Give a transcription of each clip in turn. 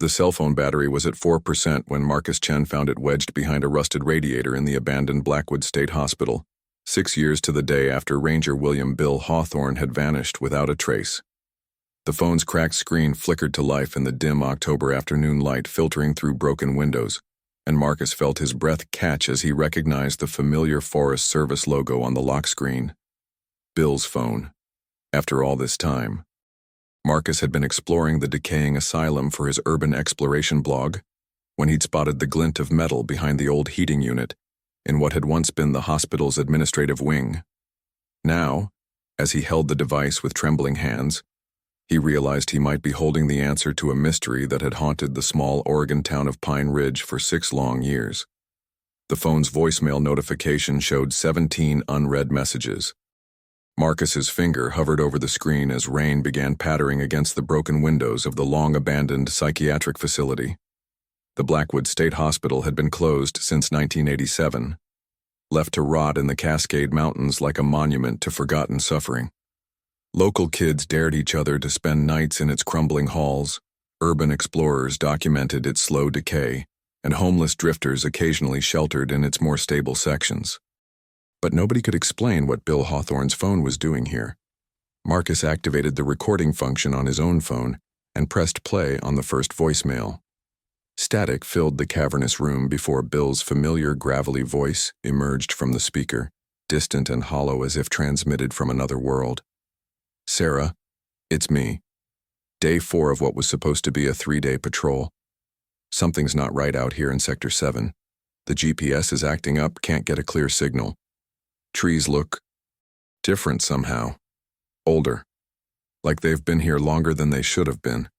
The cell phone battery was at 4% when Marcus Chen found it wedged behind a rusted radiator in the abandoned Blackwood State Hospital, 6 years to the day after Ranger William Bill Hawthorne had vanished without a trace. The phone's cracked screen flickered to life in the dim October afternoon light filtering through broken windows, and Marcus felt his breath catch as he recognized the familiar Forest Service logo on the lock screen. Bill's phone. After all this time. Marcus had been exploring the decaying asylum for his urban exploration blog when he'd spotted the glint of metal behind the old heating unit in what had once been the hospital's administrative wing. Now, as he held the device with trembling hands, he realized he might be holding the answer to a mystery that had haunted the small Oregon town of Pine Ridge for 6 long years. The phone's voicemail notification showed 17 unread messages. Marcus's finger hovered over the screen as rain began pattering against the broken windows of the long-abandoned psychiatric facility. The Blackwood State Hospital had been closed since 1987, left to rot in the Cascade Mountains like a monument to forgotten suffering. Local kids dared each other to spend nights in its crumbling halls, urban explorers documented its slow decay, and homeless drifters occasionally sheltered in its more stable sections. But nobody could explain what Bill Hawthorne's phone was doing here. Marcus activated the recording function on his own phone and pressed play on the first voicemail. Static filled the cavernous room before Bill's familiar gravelly voice emerged from the speaker, distant and hollow as if transmitted from another world. "Sarah, it's me. Day 4 of what was supposed to be a 3-day patrol. Something's not right out here in Sector 7. The GPS is acting up, can't get a clear signal. Trees look different somehow. Older. Like they've been here longer than they should have been.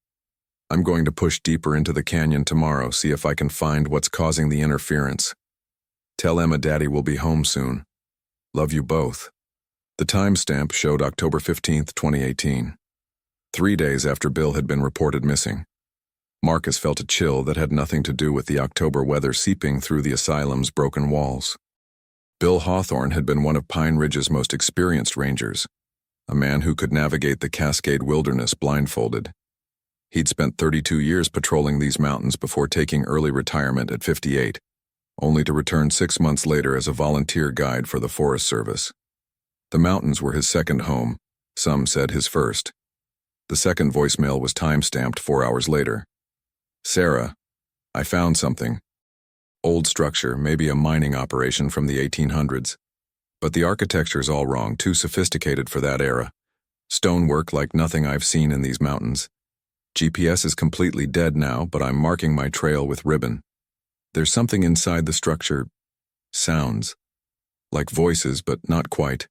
I'm going to push deeper into the canyon tomorrow, see if I can find what's causing the interference. Tell Emma Daddy will be home soon. Love you both." The timestamp showed October 15, 2018. 3 days after Bill had been reported missing. Marcus felt a chill that had nothing to do with the October weather seeping through the asylum's broken walls. Bill Hawthorne had been one of Pine Ridge's most experienced rangers, a man who could navigate the Cascade Wilderness blindfolded. He'd spent 32 years patrolling these mountains before taking early retirement at 58, only to return 6 months later as a volunteer guide for the Forest Service. The mountains were his second home, some said his first. The second voicemail was time-stamped 4 hours later. "Sarah, I found something. Old structure, maybe a mining operation from the 1800s. But the architecture's all wrong, too sophisticated for that era. Stonework like nothing I've seen in these mountains. GPS is completely dead now, but I'm marking my trail with ribbon. There's something inside the structure. Sounds. Like voices, but not quite.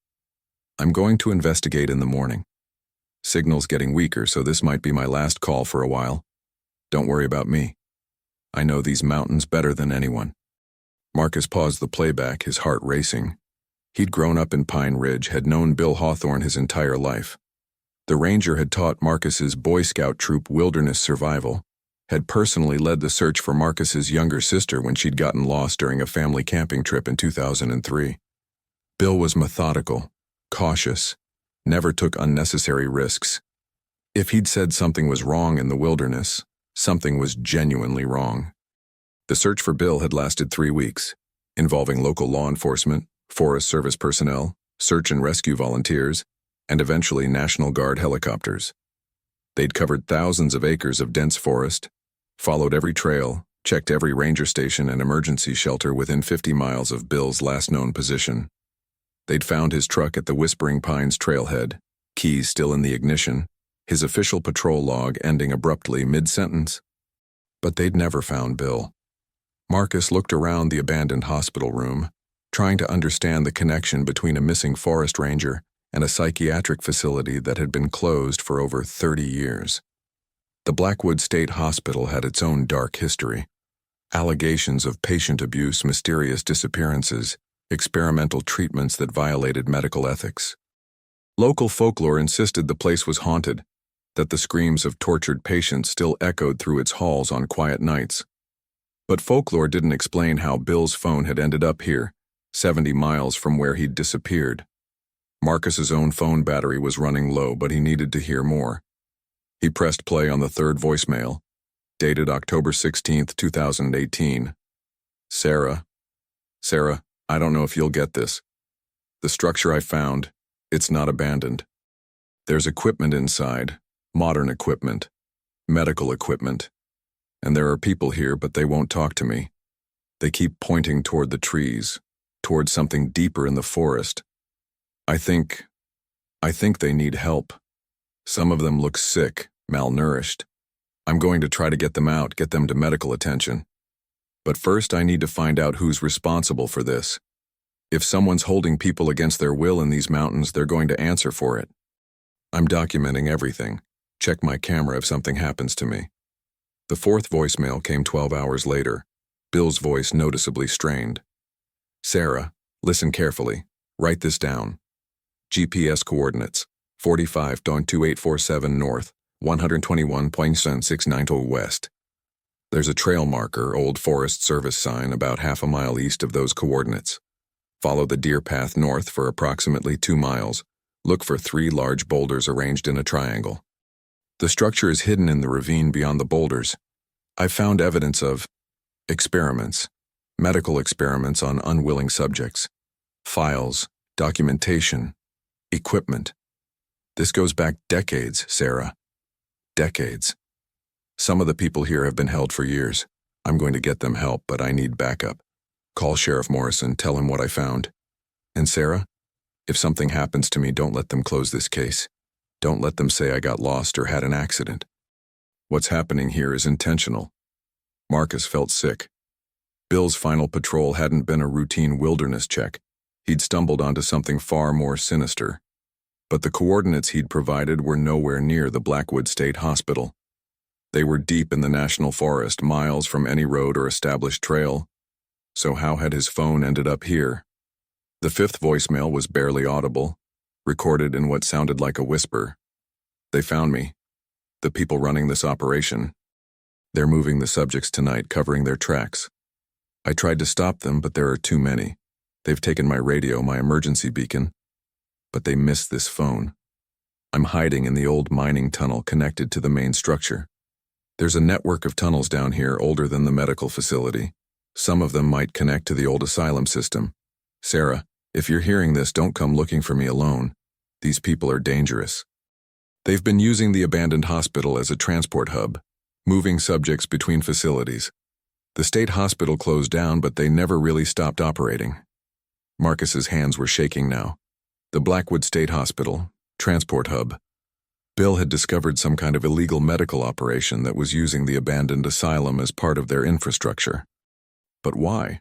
I'm going to investigate in the morning. Signal's getting weaker, so this might be my last call for a while. Don't worry about me. I know these mountains better than anyone." Marcus paused the playback, his heart racing. He'd grown up in Pine Ridge, had known Bill Hawthorne his entire life. The ranger had taught Marcus's Boy Scout troop wilderness survival, had personally led the search for Marcus's younger sister when she'd gotten lost during a family camping trip in 2003. Bill was methodical, cautious, never took unnecessary risks. If he'd said something was wrong in the wilderness, something was genuinely wrong. The search for Bill had lasted 3 weeks, involving local law enforcement, Forest Service personnel, search and rescue volunteers, and eventually National Guard helicopters. They'd covered thousands of acres of dense forest, followed every trail, checked every ranger station and emergency shelter within 50 miles of Bill's last known position. They'd found his truck at the Whispering Pines trailhead, keys still in the ignition, his official patrol log ending abruptly mid-sentence. But they'd never found Bill. Marcus looked around the abandoned hospital room, trying to understand the connection between a missing forest ranger and a psychiatric facility that had been closed for over 30 years. The Blackwood State Hospital had its own dark history. Allegations of patient abuse, mysterious disappearances, experimental treatments that violated medical ethics. Local folklore insisted the place was haunted, that the screams of tortured patients still echoed through its halls on quiet nights. But folklore didn't explain how Bill's phone had ended up here, 70 miles from where he'd disappeared. Marcus's own phone battery was running low, but he needed to hear more. He pressed play on the third voicemail. dated October 16th, 2018. Sarah, I don't know if you'll get this. The structure I found, it's not abandoned. There's equipment inside, modern equipment, medical equipment. And there are people here, but they won't talk to me. They keep pointing toward the trees, toward something deeper in the forest. I think they need help. Some of them look sick, malnourished. I'm going to try to get them out, get them to medical attention. But first I need to find out who's responsible for this. If someone's holding people against their will in these mountains, they're going to answer for it. I'm documenting everything. Check my camera if something happens to me. The fourth voicemail came 12 hours later, Bill's voice noticeably strained. Sarah, listen carefully. Write this down. GPS coordinates, 45.2847 north, 121.769 west. There's a trail marker, old Forest Service sign, about half a mile east of those coordinates. Follow the deer path north for approximately 2 miles. Look for 3 large boulders arranged in a triangle. The structure is hidden in the ravine beyond the boulders. I've found evidence of experiments, medical experiments on unwilling subjects, files, documentation, equipment. This goes back decades, Sarah. Decades. Some of the people here have been held for years. I'm going to get them help, but I need backup. Call Sheriff Morrison, tell him what I found. And Sarah, if something happens to me, don't let them close this case. Don't let them say I got lost or had an accident. What's happening here is intentional. Marcus felt sick. Bill's final patrol hadn't been a routine wilderness check. He'd stumbled onto something far more sinister. But the coordinates he'd provided were nowhere near the Blackwood State Hospital. They were deep in the national forest, miles from any road or established trail. So how had his phone ended up here? The fifth voicemail was barely audible, recorded in what sounded like a whisper. They found me. The people running this operation. They're moving the subjects tonight, covering their tracks. I tried to stop them, but there are too many. They've taken my radio, my emergency beacon. But they missed this phone. I'm hiding in the old mining tunnel connected to the main structure. There's a network of tunnels down here older than the medical facility. Some of them might connect to the old asylum system. Sarah, if you're hearing this, don't come looking for me alone. These people are dangerous. They've been using the abandoned hospital as a transport hub, moving subjects between facilities. The state hospital closed down, but they never really stopped operating. Marcus's hands were shaking now. The Blackwood State Hospital, transport hub. Bill had discovered some kind of illegal medical operation that was using the abandoned asylum as part of their infrastructure. But why?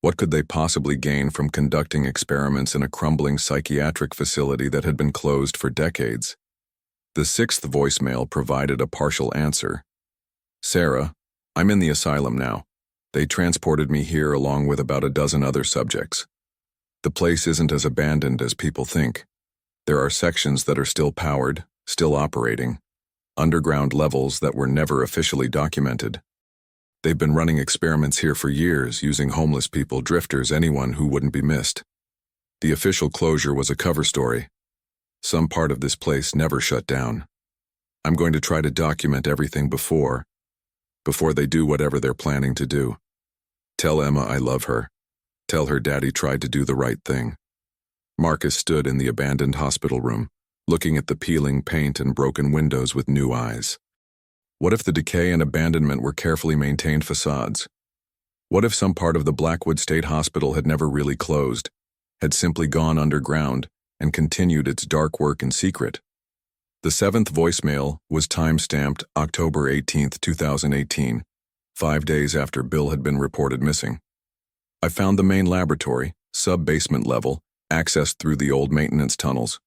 What could they possibly gain from conducting experiments in a crumbling psychiatric facility that had been closed for decades? The sixth voicemail provided a partial answer. Sarah, I'm in the asylum now. They transported me here along with about a dozen other subjects. The place isn't as abandoned as people think. There are sections that are still powered, still operating, underground levels that were never officially documented. They've been running experiments here for years, using homeless people, drifters, anyone who wouldn't be missed. The official closure was a cover story. Some part of this place never shut down. I'm going to try to document everything before they do whatever they're planning to do. Tell Emma I love her. Tell her Daddy tried to do the right thing. Marcus stood in the abandoned hospital room, looking at the peeling paint and broken windows with new eyes. What if the decay and abandonment were carefully maintained facades? What if some part of the Blackwood State Hospital had never really closed, had simply gone underground and continued its dark work in secret? The seventh voicemail was time-stamped October 18th, 2018, 5 days after Bill had been reported missing. I found the main laboratory, sub-basement level, accessed through the old maintenance tunnels.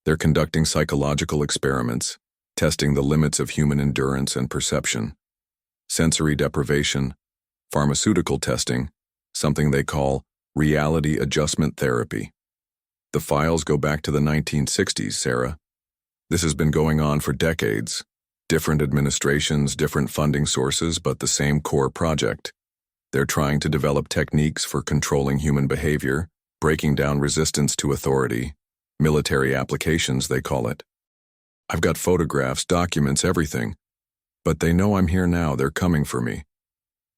They're conducting psychological experiments, testing the limits of human endurance and perception. Sensory deprivation, pharmaceutical testing, something they call reality adjustment therapy. The files go back to the 1960s, Sarah. This has been going on for decades. Different administrations, different funding sources, but the same core project. They're trying to develop techniques for controlling human behavior, breaking down resistance to authority, military applications, they call it. I've got photographs, documents, everything. But they know I'm here now, they're coming for me.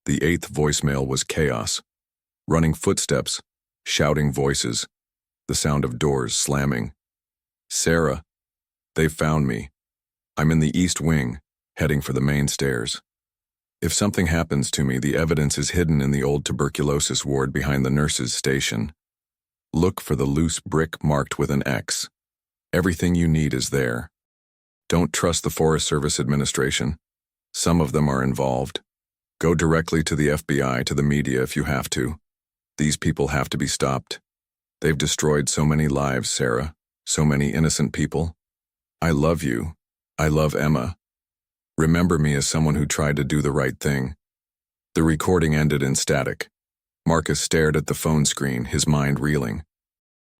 The eighth voicemail was chaos. Running footsteps, shouting voices, the sound of doors slamming. Sarah, they've found me. I'm in the East Wing, heading for the main stairs. If something happens to me, the evidence is hidden in the old tuberculosis ward behind the nurses' station. Look for the loose brick marked with an X. Everything you need is there. Don't trust the Forest Service Administration. Some of them are involved. Go directly to the FBI, to the media if you have to. These people have to be stopped. They've destroyed so many lives, Sarah. So many innocent people. I love you. I love Emma. Remember me as someone who tried to do the right thing. The recording ended in static. Marcus stared at the phone screen, his mind reeling.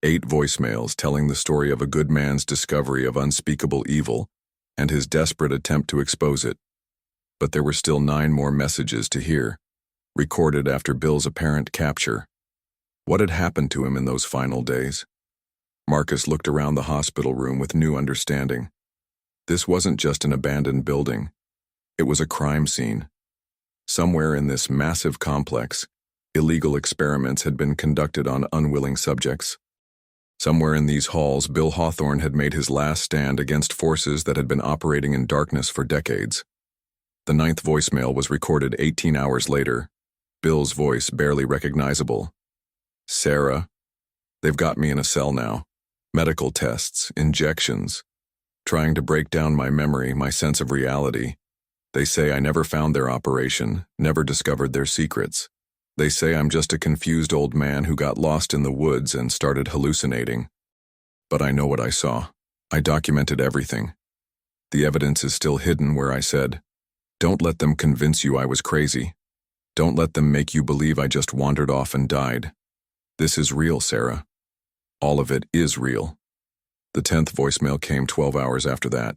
8 voicemails telling the story of a good man's discovery of unspeakable evil and his desperate attempt to expose it. But there were still 9 more messages to hear, recorded after Bill's apparent capture. What had happened to him in those final days? Marcus looked around the hospital room with new understanding. This wasn't just an abandoned building. It was a crime scene. Somewhere in this massive complex, illegal experiments had been conducted on unwilling subjects. Somewhere in these halls, Bill Hawthorne had made his last stand against forces that had been operating in darkness for decades. The 9th voicemail was recorded 18 hours later, Bill's voice barely recognizable. Sarah, they've got me in a cell now. Medical tests, injections, trying to break down my memory, my sense of reality. They say I never found their operation, never discovered their secrets. They say I'm just a confused old man who got lost in the woods and started hallucinating. But I know what I saw. I documented everything. The evidence is still hidden where I said, don't let them convince you I was crazy. Don't let them make you believe I just wandered off and died. This is real, Sarah. All of it is real. The 10th voicemail came 12 hours after that.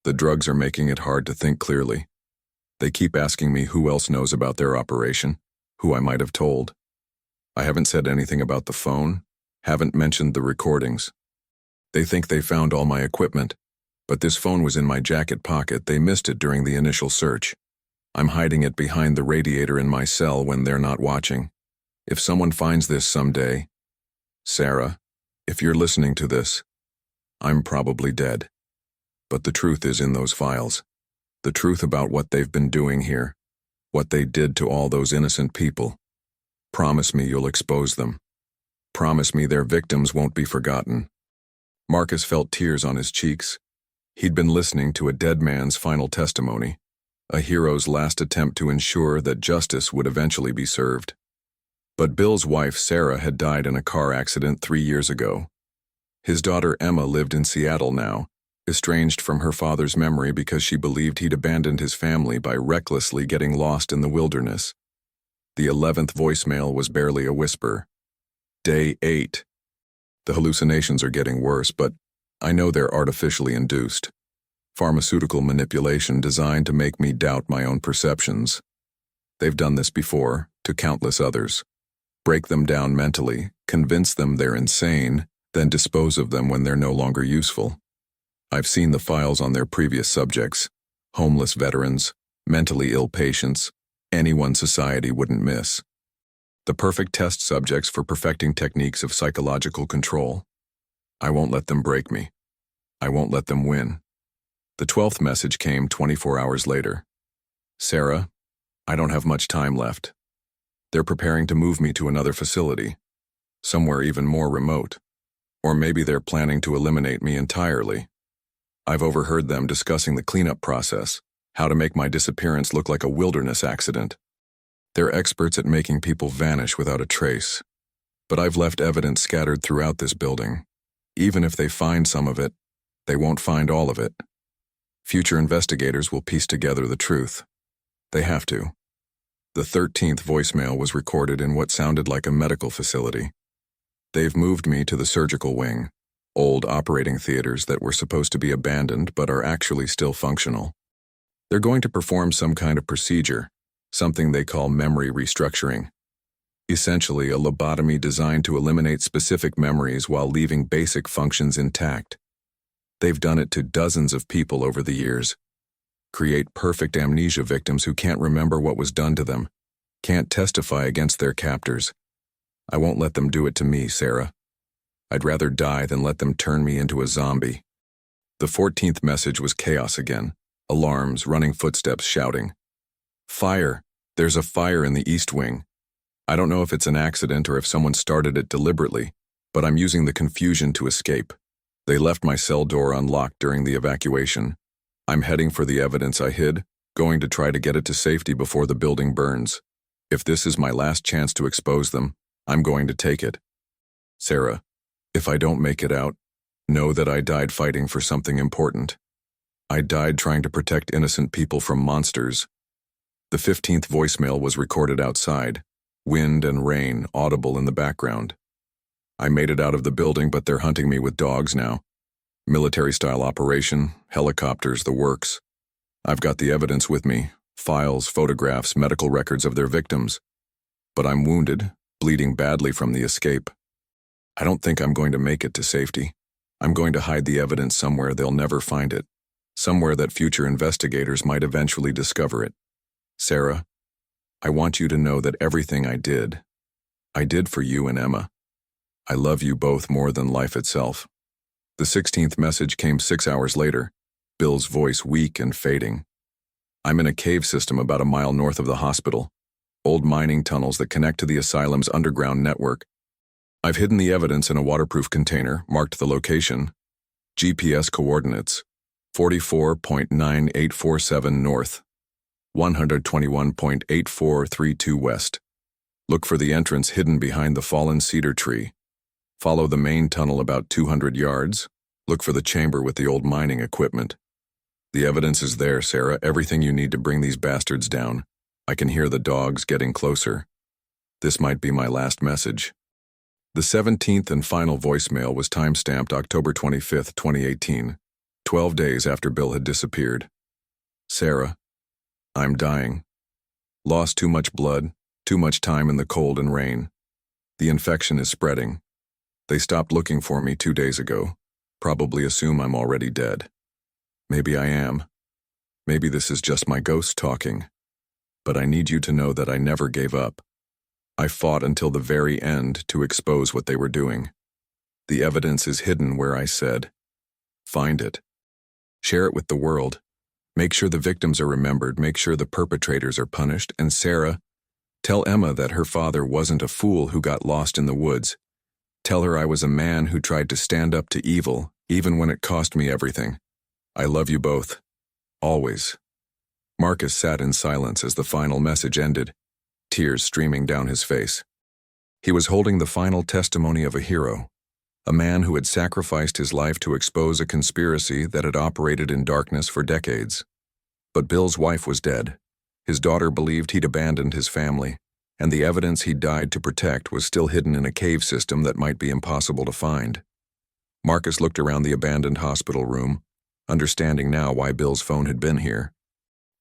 The drugs are making it hard to think clearly. They keep asking me who else knows about their operation, who I might have told. I haven't said anything about the phone, haven't mentioned the recordings. They think they found all my equipment, but this phone was in my jacket pocket. They missed it during the initial search. I'm hiding it behind the radiator in my cell when they're not watching. If someone finds this someday, Sarah, if you're listening to this, I'm probably dead. But the truth is in those files. The truth about what they've been doing here. What they did to all those innocent people. Promise me you'll expose them. Promise me their victims won't be forgotten. Marcus felt tears on his cheeks. He'd been listening to a dead man's final testimony, a hero's last attempt to ensure that justice would eventually be served. But Bill's wife, Sarah, had died in a car accident 3 years ago. His daughter, Emma, lived in Seattle now, estranged from her father's memory because she believed he'd abandoned his family by recklessly getting lost in the wilderness. The 11th voicemail was barely a whisper. Day 8. The hallucinations are getting worse, but I know they're artificially induced. Pharmaceutical manipulation designed to make me doubt my own perceptions. They've done this before, to countless others. Break them down mentally, convince them they're insane, then dispose of them when they're no longer useful. I've seen the files on their previous subjects, homeless veterans, mentally ill patients, anyone society wouldn't miss. The perfect test subjects for perfecting techniques of psychological control. I won't let them break me. I won't let them win. The 12th message came 24 hours later. Sarah, I don't have much time left. They're preparing to move me to another facility, somewhere even more remote. Or maybe they're planning to eliminate me entirely. I've overheard them discussing the cleanup process, how to make my disappearance look like a wilderness accident. They're experts at making people vanish without a trace. But I've left evidence scattered throughout this building. Even if they find some of it, they won't find all of it. Future investigators will piece together the truth. They have to. The 13th voicemail was recorded in what sounded like a medical facility. They've moved me to the surgical wing, old operating theaters that were supposed to be abandoned but are actually still functional. They're going to perform some kind of procedure, something they call memory restructuring. Essentially, a lobotomy designed to eliminate specific memories while leaving basic functions intact. They've done it to dozens of people over the years. create perfect amnesia victims who can't remember what was done to them, can't testify against their captors. I won't let them do it to me, Sarah. I'd rather die than let them turn me into a zombie. The 14th message was chaos again. Alarms, running footsteps, shouting. Fire! There's a fire in the East Wing. I don't know if it's an accident or if someone started it deliberately, but I'm using the confusion to escape. They left my cell door unlocked during the evacuation. I'm heading for the evidence I hid, going to try to get it to safety before the building burns. If this is my last chance to expose them, I'm going to take it. Sarah, if I don't make it out, know that I died fighting for something important. I died trying to protect innocent people from monsters. The 15th voicemail was recorded outside, wind and rain audible in the background. I made it out of the building, but they're hunting me with dogs now. Military-style operation, helicopters, the works. I've got the evidence with me, files, photographs, medical records of their victims. But I'm wounded, bleeding badly from the escape. I don't think I'm going to make it to safety. I'm going to hide the evidence somewhere they'll never find it, somewhere that future investigators might eventually discover it. Sarah, I want you to know that everything I did for you and Emma. I love you both more than life itself. The 16th message came 6 hours later, Bill's voice weak and fading. I'm in a cave system about a mile north of the hospital, old mining tunnels that connect to the asylum's underground network. I've hidden the evidence in a waterproof container, marked the location, GPS coordinates, 44.9847 north, 121.8432 west. Look for the entrance hidden behind the fallen cedar tree. Follow the main tunnel about 200 yards. Look for the chamber with the old mining equipment. The evidence is there, Sarah, everything you need to bring these bastards down. I can hear the dogs getting closer. This might be my last message. The 17th and final voicemail was time-stamped October 25, 2018, 12 days after Bill had disappeared. Sarah, I'm dying. Lost too much blood, too much time in the cold and rain. The infection is spreading. They stopped looking for me 2 days ago. Probably assume I'm already dead. Maybe I am. Maybe this is just my ghost talking. But I need you to know that I never gave up. I fought until the very end to expose what they were doing. The evidence is hidden where I said. Find it. Share it with the world. Make sure the victims are remembered, make sure the perpetrators are punished, and Sarah, tell Emma that her father wasn't a fool who got lost in the woods. Tell her I was a man who tried to stand up to evil, even when it cost me everything. I love you both. Always. Marcus sat in silence as the final message ended, tears streaming down his face. He was holding the final testimony of a hero, a man who had sacrificed his life to expose a conspiracy that had operated in darkness for decades. But Bill's wife was dead. His daughter believed he'd abandoned his family, and the evidence he died to protect was still hidden in a cave system that might be impossible to find. Marcus looked around the abandoned hospital room, understanding now why Bill's phone had been here.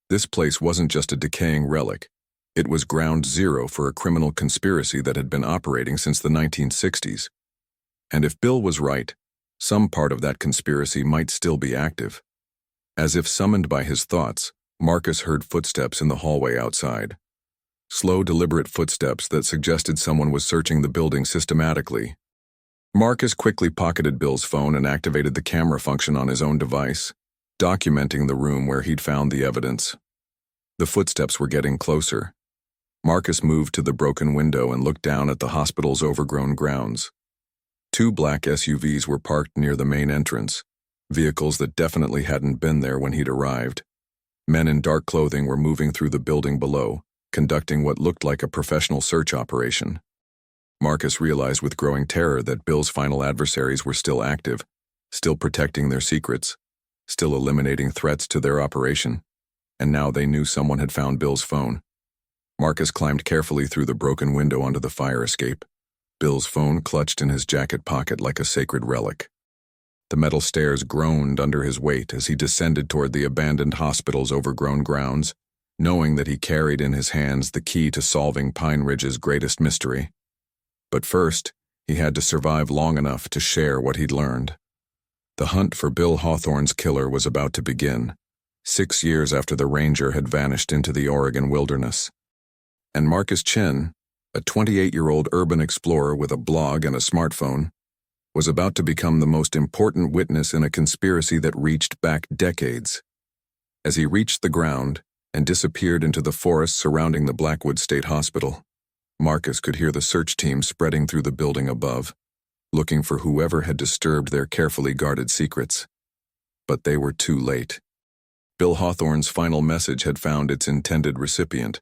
This place wasn't just a decaying relic. It was ground zero for a criminal conspiracy that had been operating since the 1960s. And if Bill was right, some part of that conspiracy might still be active. As if summoned by his thoughts, Marcus heard footsteps in the hallway outside. Slow, deliberate footsteps that suggested someone was searching the building systematically. Marcus quickly pocketed Bill's phone and activated the camera function on his own device, documenting the room where he'd found the evidence. The footsteps were getting closer. Marcus moved to the broken window and looked down at the hospital's overgrown grounds. 2 black SUVs were parked near the main entrance, vehicles that definitely hadn't been there when he'd arrived. Men in dark clothing were moving through the building below, conducting what looked like a professional search operation. Marcus realized with growing terror that Bill's final adversaries were still active, still protecting their secrets, still eliminating threats to their operation, and now they knew someone had found Bill's phone. Marcus climbed carefully through the broken window onto the fire escape, Bill's phone clutched in his jacket pocket like a sacred relic. The metal stairs groaned under his weight as he descended toward the abandoned hospital's overgrown grounds, knowing that he carried in his hands the key to solving Pine Ridge's greatest mystery. But first, he had to survive long enough to share what he'd learned. The hunt for Bill Hawthorne's killer was about to begin. 6 years after the ranger had vanished into the Oregon wilderness. And Marcus Chen, a 28-year-old urban explorer with a blog and a smartphone, was about to become the most important witness in a conspiracy that reached back decades. As he reached the ground and disappeared into the forest surrounding the Blackwood State Hospital, Marcus could hear the search team spreading through the building above, looking for whoever had disturbed their carefully guarded secrets. But they were too late. Bill Hawthorne's final message had found its intended recipient,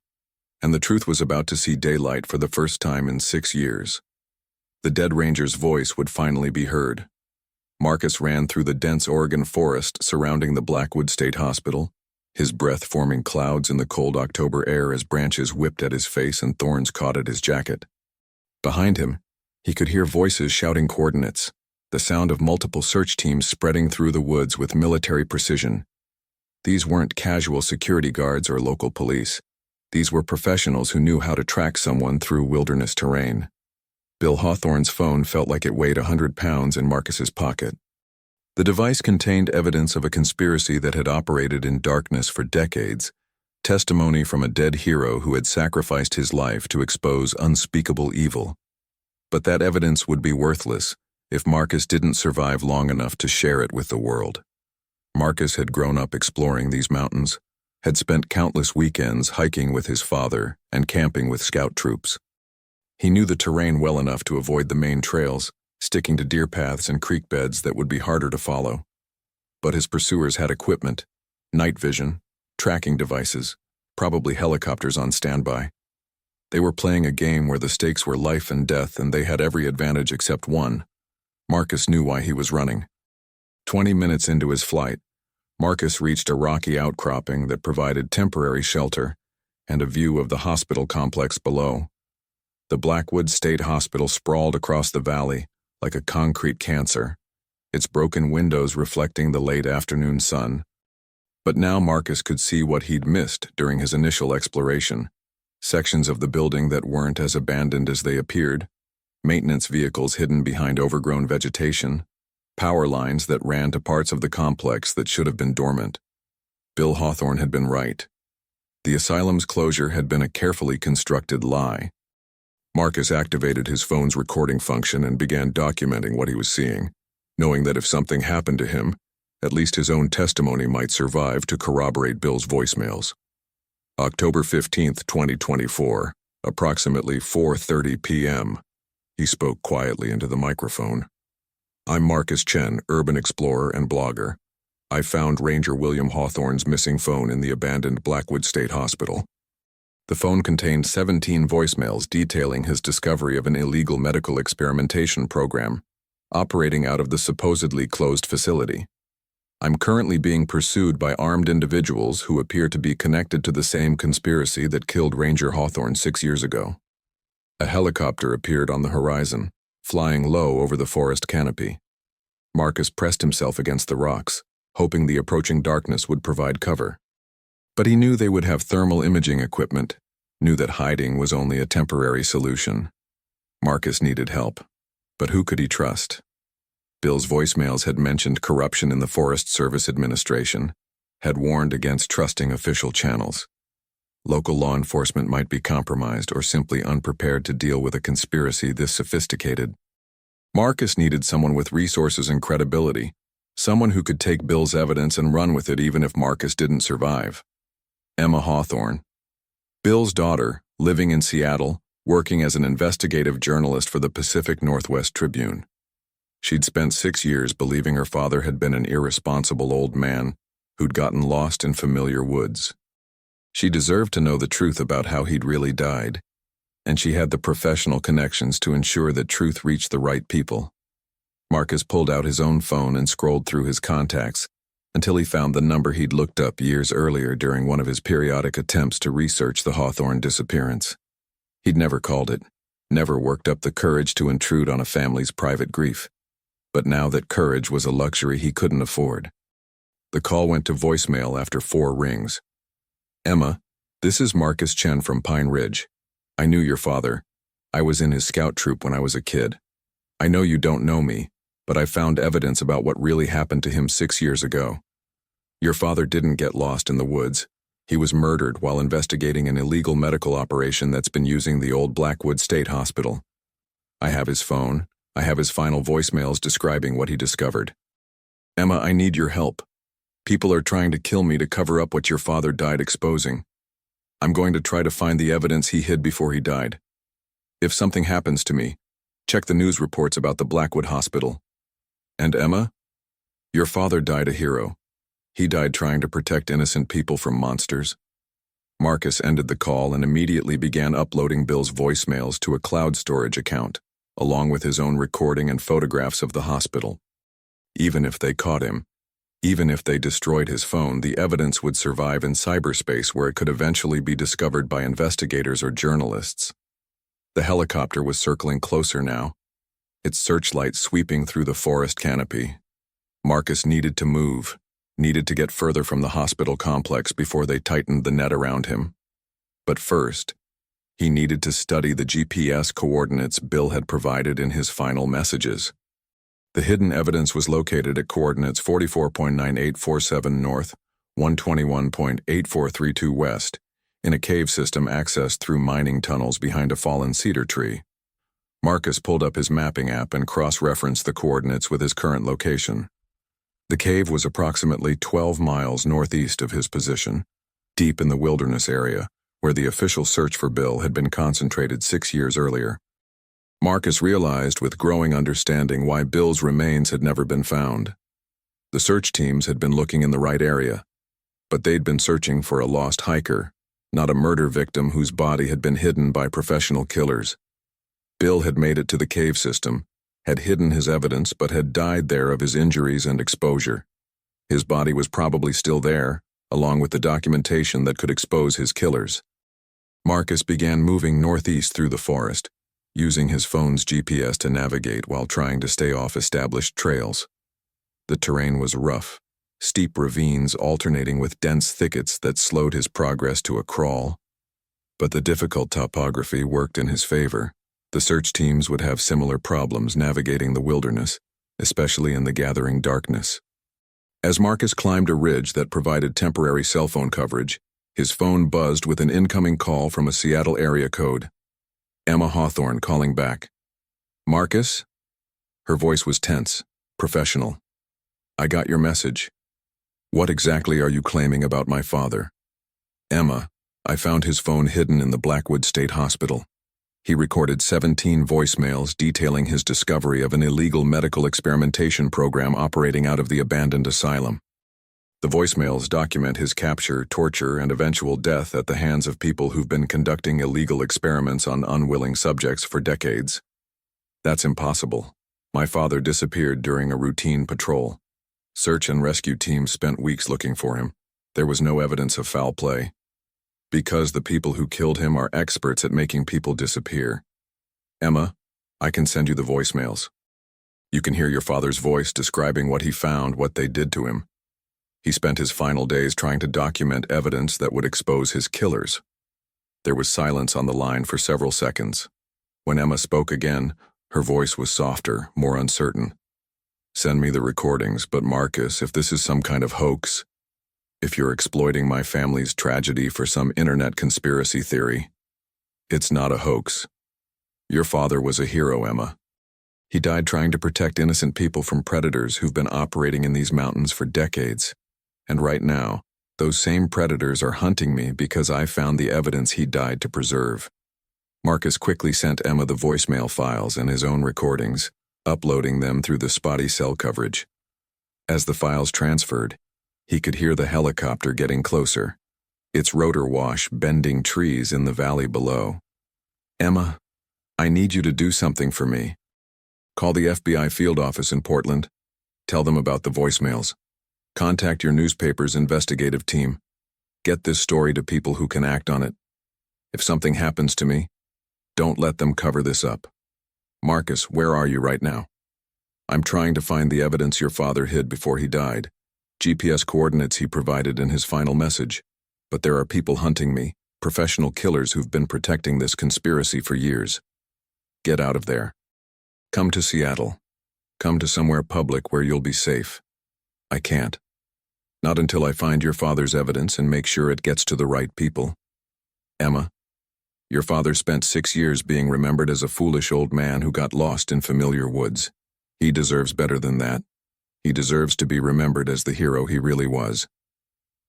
and the truth was about to see daylight for the first time in 6 years. The dead ranger's voice would finally be heard. Marcus ran through the dense Oregon forest surrounding the Blackwood State Hospital, his breath forming clouds in the cold October air as branches whipped at his face and thorns caught at his jacket. Behind him, he could hear voices shouting coordinates, the sound of multiple search teams spreading through the woods with military precision. These weren't casual security guards or local police. These were professionals who knew how to track someone through wilderness terrain. Bill Hawthorne's phone felt like it weighed 100 pounds in Marcus's pocket. The device contained evidence of a conspiracy that had operated in darkness for decades, testimony from a dead hero who had sacrificed his life to expose unspeakable evil. But that evidence would be worthless if Marcus didn't survive long enough to share it with the world. Marcus had grown up exploring these mountains, had spent countless weekends hiking with his father and camping with scout troops. He knew the terrain well enough to avoid the main trails, sticking to deer paths and creek beds that would be harder to follow. But his pursuers had equipment, night vision, tracking devices, probably helicopters on standby. They were playing a game where the stakes were life and death, and they had every advantage except one. Marcus knew why he was running. 20 minutes into his flight, Marcus reached a rocky outcropping that provided temporary shelter and a view of the hospital complex below. The Blackwood State Hospital sprawled across the valley like a concrete cancer, its broken windows reflecting the late afternoon sun. But now Marcus could see what he'd missed during his initial exploration: sections of the building that weren't as abandoned as they appeared, maintenance vehicles hidden behind overgrown vegetation, power lines that ran to parts of the complex that should have been dormant. Bill Hawthorne had been right. The asylum's closure had been a carefully constructed lie. Marcus activated his phone's recording function and began documenting what he was seeing, knowing that if something happened to him, at least his own testimony might survive to corroborate Bill's voicemails. October 15th, 2024, approximately 4:30 p.m. He spoke quietly into the microphone. "I'm Marcus Chen, urban explorer and blogger. I found Ranger William Hawthorne's missing phone in the abandoned Blackwood State Hospital." The phone contained 17 voicemails detailing his discovery of an illegal medical experimentation program operating out of the supposedly closed facility. "I'm currently being pursued by armed individuals who appear to be connected to the same conspiracy that killed Ranger Hawthorne 6 years ago." A helicopter appeared on the horizon, flying low over the forest canopy. Marcus pressed himself against the rocks, hoping the approaching darkness would provide cover. But he knew they would have thermal imaging equipment, knew that hiding was only a temporary solution. Marcus needed help, but who could he trust? Bill's voicemails had mentioned corruption in the Forest Service Administration, had warned against trusting official channels. Local law enforcement might be compromised or simply unprepared to deal with a conspiracy this sophisticated. Marcus needed someone with resources and credibility, someone who could take Bill's evidence and run with it even if Marcus didn't survive. Emma Hawthorne, Bill's daughter, living in Seattle, working as an investigative journalist for the Pacific Northwest Tribune. She'd spent 6 years believing her father had been an irresponsible old man who'd gotten lost in familiar woods. She deserved to know the truth about how he'd really died, and she had the professional connections to ensure that truth reached the right people. Marcus pulled out his own phone and scrolled through his contacts until he found the number he'd looked up years earlier during one of his periodic attempts to research the Hawthorne disappearance. He'd never called it, never worked up the courage to intrude on a family's private grief. But now that courage was a luxury he couldn't afford. The call went to voicemail after 4 rings. "Emma, this is Marcus Chen from Pine Ridge. I knew your father. I was in his scout troop when I was a kid. I know you don't know me, but I found evidence about what really happened to him 6 years ago. Your father didn't get lost in the woods. He was murdered while investigating an illegal medical operation that's been using the old Blackwood State Hospital. I have his phone. I have his final voicemails describing what he discovered. Emma, I need your help. People are trying to kill me to cover up what your father died exposing. I'm going to try to find the evidence he hid before he died. If something happens to me, check the news reports about the Blackwood Hospital. And Emma? Your father died a hero. He died trying to protect innocent people from monsters. Marcus ended the call and immediately began uploading Bill's voicemails to a cloud storage account, along with his own recording and photographs of the hospital. Even if they caught him, even if they destroyed his phone, the evidence would survive in cyberspace where it could eventually be discovered by investigators or journalists. The helicopter was circling closer now, its searchlight sweeping through the forest canopy. Marcus needed to move, needed to get further from the hospital complex before they tightened the net around him. But first, he needed to study the GPS coordinates Bill had provided in his final messages. The hidden evidence was located at coordinates 44.9847 north, 121.8432 west, in a cave system accessed through mining tunnels behind a fallen cedar tree. Marcus pulled up his mapping app and cross-referenced the coordinates with his current location. The cave was approximately 12 miles northeast of his position, deep in the wilderness area, where the official search for Bill had been concentrated 6 years earlier. Marcus realized with growing understanding why Bill's remains had never been found. The search teams had been looking in the right area, but they'd been searching for a lost hiker, not a murder victim whose body had been hidden by professional killers. Bill had made it to the cave system, had hidden his evidence, but had died there of his injuries and exposure. His body was probably still there, along with the documentation that could expose his killers. Marcus began moving northeast through the forest, using his phone's GPS to navigate while trying to stay off established trails. The terrain was rough, steep ravines alternating with dense thickets that slowed his progress to a crawl. But the difficult topography worked in his favor. The search teams would have similar problems navigating the wilderness, especially in the gathering darkness. As Marcus climbed a ridge that provided temporary cell phone coverage, his phone buzzed with an incoming call from a Seattle area code. Emma Hawthorne calling back. Marcus? Her voice was tense, professional. I got your message. What exactly are you claiming about my father? Emma, I found his phone hidden in the Blackwood State Hospital. He recorded 17 voicemails detailing his discovery of an illegal medical experimentation program operating out of the abandoned asylum. The voicemails document his capture, torture, and eventual death at the hands of people who've been conducting illegal experiments on unwilling subjects for decades. That's impossible. My father disappeared during a routine patrol. Search and rescue teams spent weeks looking for him. There was no evidence of foul play. Because the people who killed him are experts at making people disappear. Emma, I can send you the voicemails. You can hear your father's voice describing what he found, what they did to him. He spent his final days trying to document evidence that would expose his killers. There was silence on the line for several seconds. When Emma spoke again, her voice was softer, more uncertain. Send me the recordings, but Marcus, if this is some kind of hoax, if you're exploiting my family's tragedy for some internet conspiracy theory, it's not a hoax. Your father was a hero, Emma. He died trying to protect innocent people from predators who've been operating in these mountains for decades. And right now, those same predators are hunting me because I found the evidence he died to preserve. Marcus quickly sent Emma the voicemail files and his own recordings, uploading them through the spotty cell coverage. As the files transferred, he could hear the helicopter getting closer, its rotor wash bending trees in the valley below. Emma, I need you to do something for me. Call the FBI field office in Portland. Tell them about the voicemails. Contact your newspaper's investigative team. Get this story to people who can act on it. If something happens to me, don't let them cover this up. Marcus, where are you right now? I'm trying to find the evidence your father hid before he died. GPS coordinates he provided in his final message. But there are people hunting me, professional killers who've been protecting this conspiracy for years. Get out of there. Come to Seattle. Come to somewhere public where you'll be safe. I can't. Not until I find your father's evidence and make sure it gets to the right people. Emma, your father spent 6 years being remembered as a foolish old man who got lost in familiar woods. He deserves better than that. He deserves to be remembered as the hero he really was.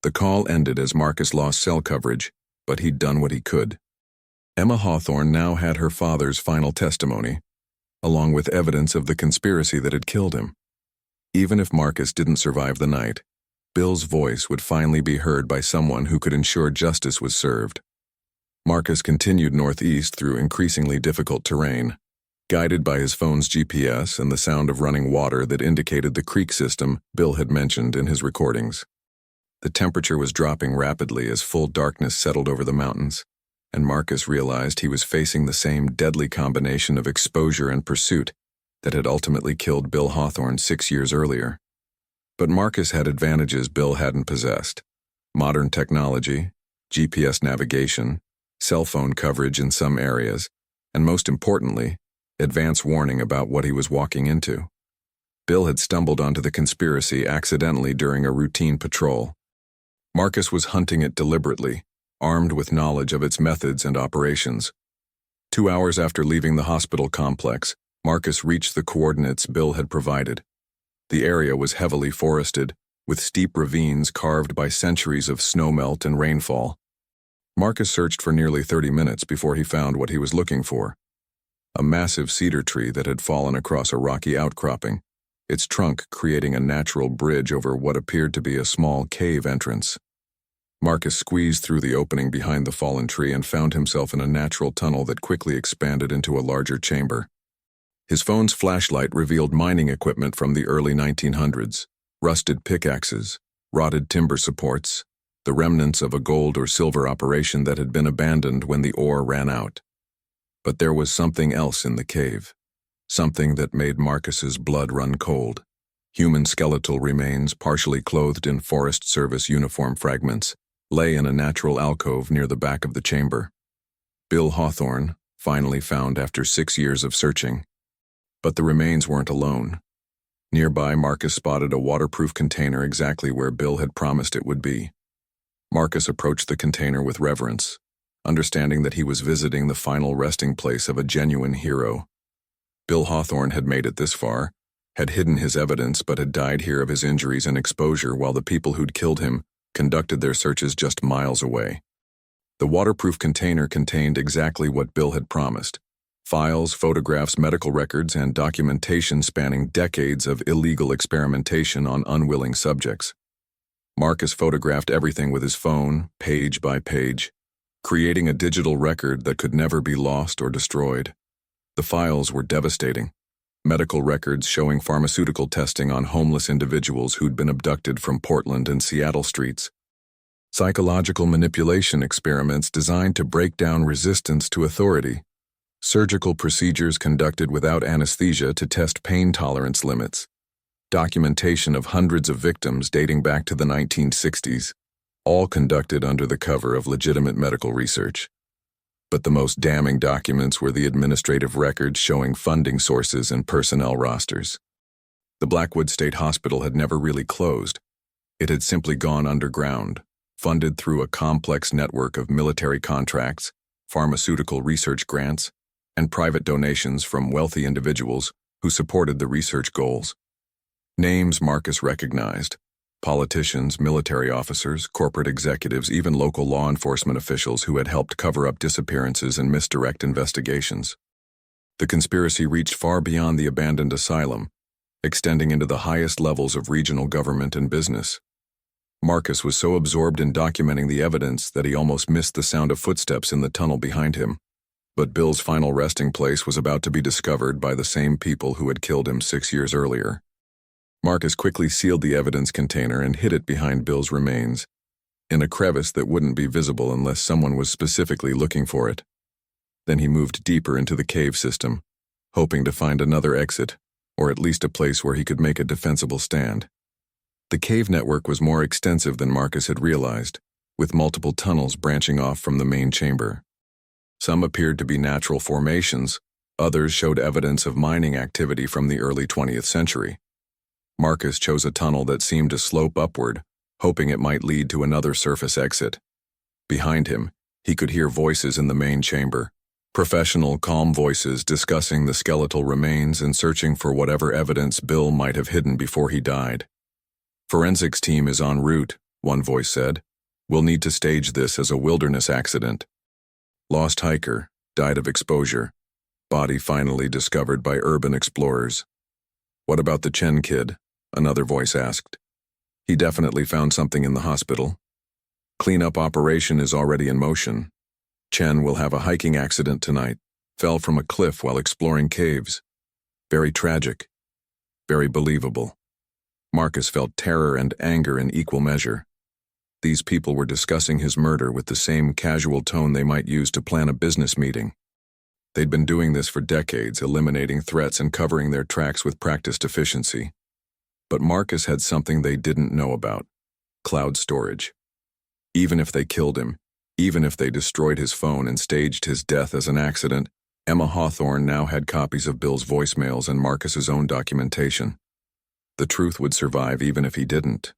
The call ended as Marcus lost cell coverage, but he'd done what he could. Emma Hawthorne now had her father's final testimony, along with evidence of the conspiracy that had killed him. Even if Marcus didn't survive the night, Bill's voice would finally be heard by someone who could ensure justice was served. Marcus continued northeast through increasingly difficult terrain, guided by his phone's GPS and the sound of running water that indicated the creek system Bill had mentioned in his recordings. The temperature was dropping rapidly as full darkness settled over the mountains, and Marcus realized he was facing the same deadly combination of exposure and pursuit that had ultimately killed Bill Hawthorne 6 years earlier. But Marcus had advantages Bill hadn't possessed: modern technology, GPS navigation, cell phone coverage in some areas, and most importantly, advance warning about what he was walking into. Bill had stumbled onto the conspiracy accidentally during a routine patrol. Marcus was hunting it deliberately, armed with knowledge of its methods and operations. 2 hours after leaving the hospital complex, Marcus reached the coordinates Bill had provided. The area was heavily forested, with steep ravines carved by centuries of snowmelt and rainfall. Marcus searched for nearly 30 minutes before he found what he was looking for: a massive cedar tree that had fallen across a rocky outcropping, its trunk creating a natural bridge over what appeared to be a small cave entrance. Marcus squeezed through the opening behind the fallen tree and found himself in a natural tunnel that quickly expanded into a larger chamber. His phone's flashlight revealed mining equipment from the early 1900s, rusted pickaxes, rotted timber supports, the remnants of a gold or silver operation that had been abandoned when the ore ran out. But there was something else in the cave, something that made Marcus's blood run cold. Human skeletal remains, partially clothed in Forest Service uniform fragments, lay in a natural alcove near the back of the chamber. Bill Hawthorne, finally found after 6 years of searching. But the remains weren't alone. Nearby, Marcus spotted a waterproof container exactly where Bill had promised it would be. Marcus approached the container with reverence, understanding that he was visiting the final resting place of a genuine hero. Bill Hawthorne had made it this far, had hidden his evidence but had died here of his injuries and exposure while the people who'd killed him conducted their searches just miles away. The waterproof container contained exactly what Bill had promised: files, photographs, medical records, and documentation spanning decades of illegal experimentation on unwilling subjects. Marcus photographed everything with his phone, page by page, creating a digital record that could never be lost or destroyed. The files were devastating. Medical records showing pharmaceutical testing on homeless individuals who'd been abducted from Portland and Seattle streets. Psychological manipulation experiments designed to break down resistance to authority. Surgical procedures conducted without anesthesia to test pain tolerance limits. Documentation of hundreds of victims dating back to the 1960s, all conducted under the cover of legitimate medical research. But the most damning documents were the administrative records showing funding sources and personnel rosters. The Blackwood State Hospital had never really closed. It had simply gone underground, funded through a complex network of military contracts, pharmaceutical research grants, and private donations from wealthy individuals who supported the research goals. Names Marcus recognized: politicians, military officers, corporate executives, even local law enforcement officials who had helped cover up disappearances and misdirect investigations. The conspiracy reached far beyond the abandoned asylum, extending into the highest levels of regional government and business. Marcus was so absorbed in documenting the evidence that he almost missed the sound of footsteps in the tunnel behind him. But Bill's final resting place was about to be discovered by the same people who had killed him 6 years earlier. Marcus quickly sealed the evidence container and hid it behind Bill's remains, in a crevice that wouldn't be visible unless someone was specifically looking for it. Then he moved deeper into the cave system, hoping to find another exit, or at least a place where he could make a defensible stand. The cave network was more extensive than Marcus had realized, with multiple tunnels branching off from the main chamber. Some appeared to be natural formations, others showed evidence of mining activity from the early 20th century. Marcus chose a tunnel that seemed to slope upward, hoping it might lead to another surface exit. Behind him, he could hear voices in the main chamber. Professional, calm voices discussing the skeletal remains and searching for whatever evidence Bill might have hidden before he died. "Forensics team is en route," one voice said. "We'll need to stage this as a wilderness accident." Lost hiker, died of exposure. Body finally discovered by urban explorers. "What about the Chen kid?" another voice asked. "He definitely found something in the hospital. Cleanup operation is already in motion. Chen will have a hiking accident tonight. Fell from a cliff while exploring caves. Very tragic. Very believable." Marcus felt terror and anger in equal measure. These people were discussing his murder with the same casual tone they might use to plan a business meeting. They'd been doing this for decades, eliminating threats and covering their tracks with practiced efficiency. But Marcus had something they didn't know about: cloud storage. Even if they killed him, even if they destroyed his phone and staged his death as an accident, Emma Hawthorne now had copies of Bill's voicemails and Marcus's own documentation. The truth would survive even if he didn't.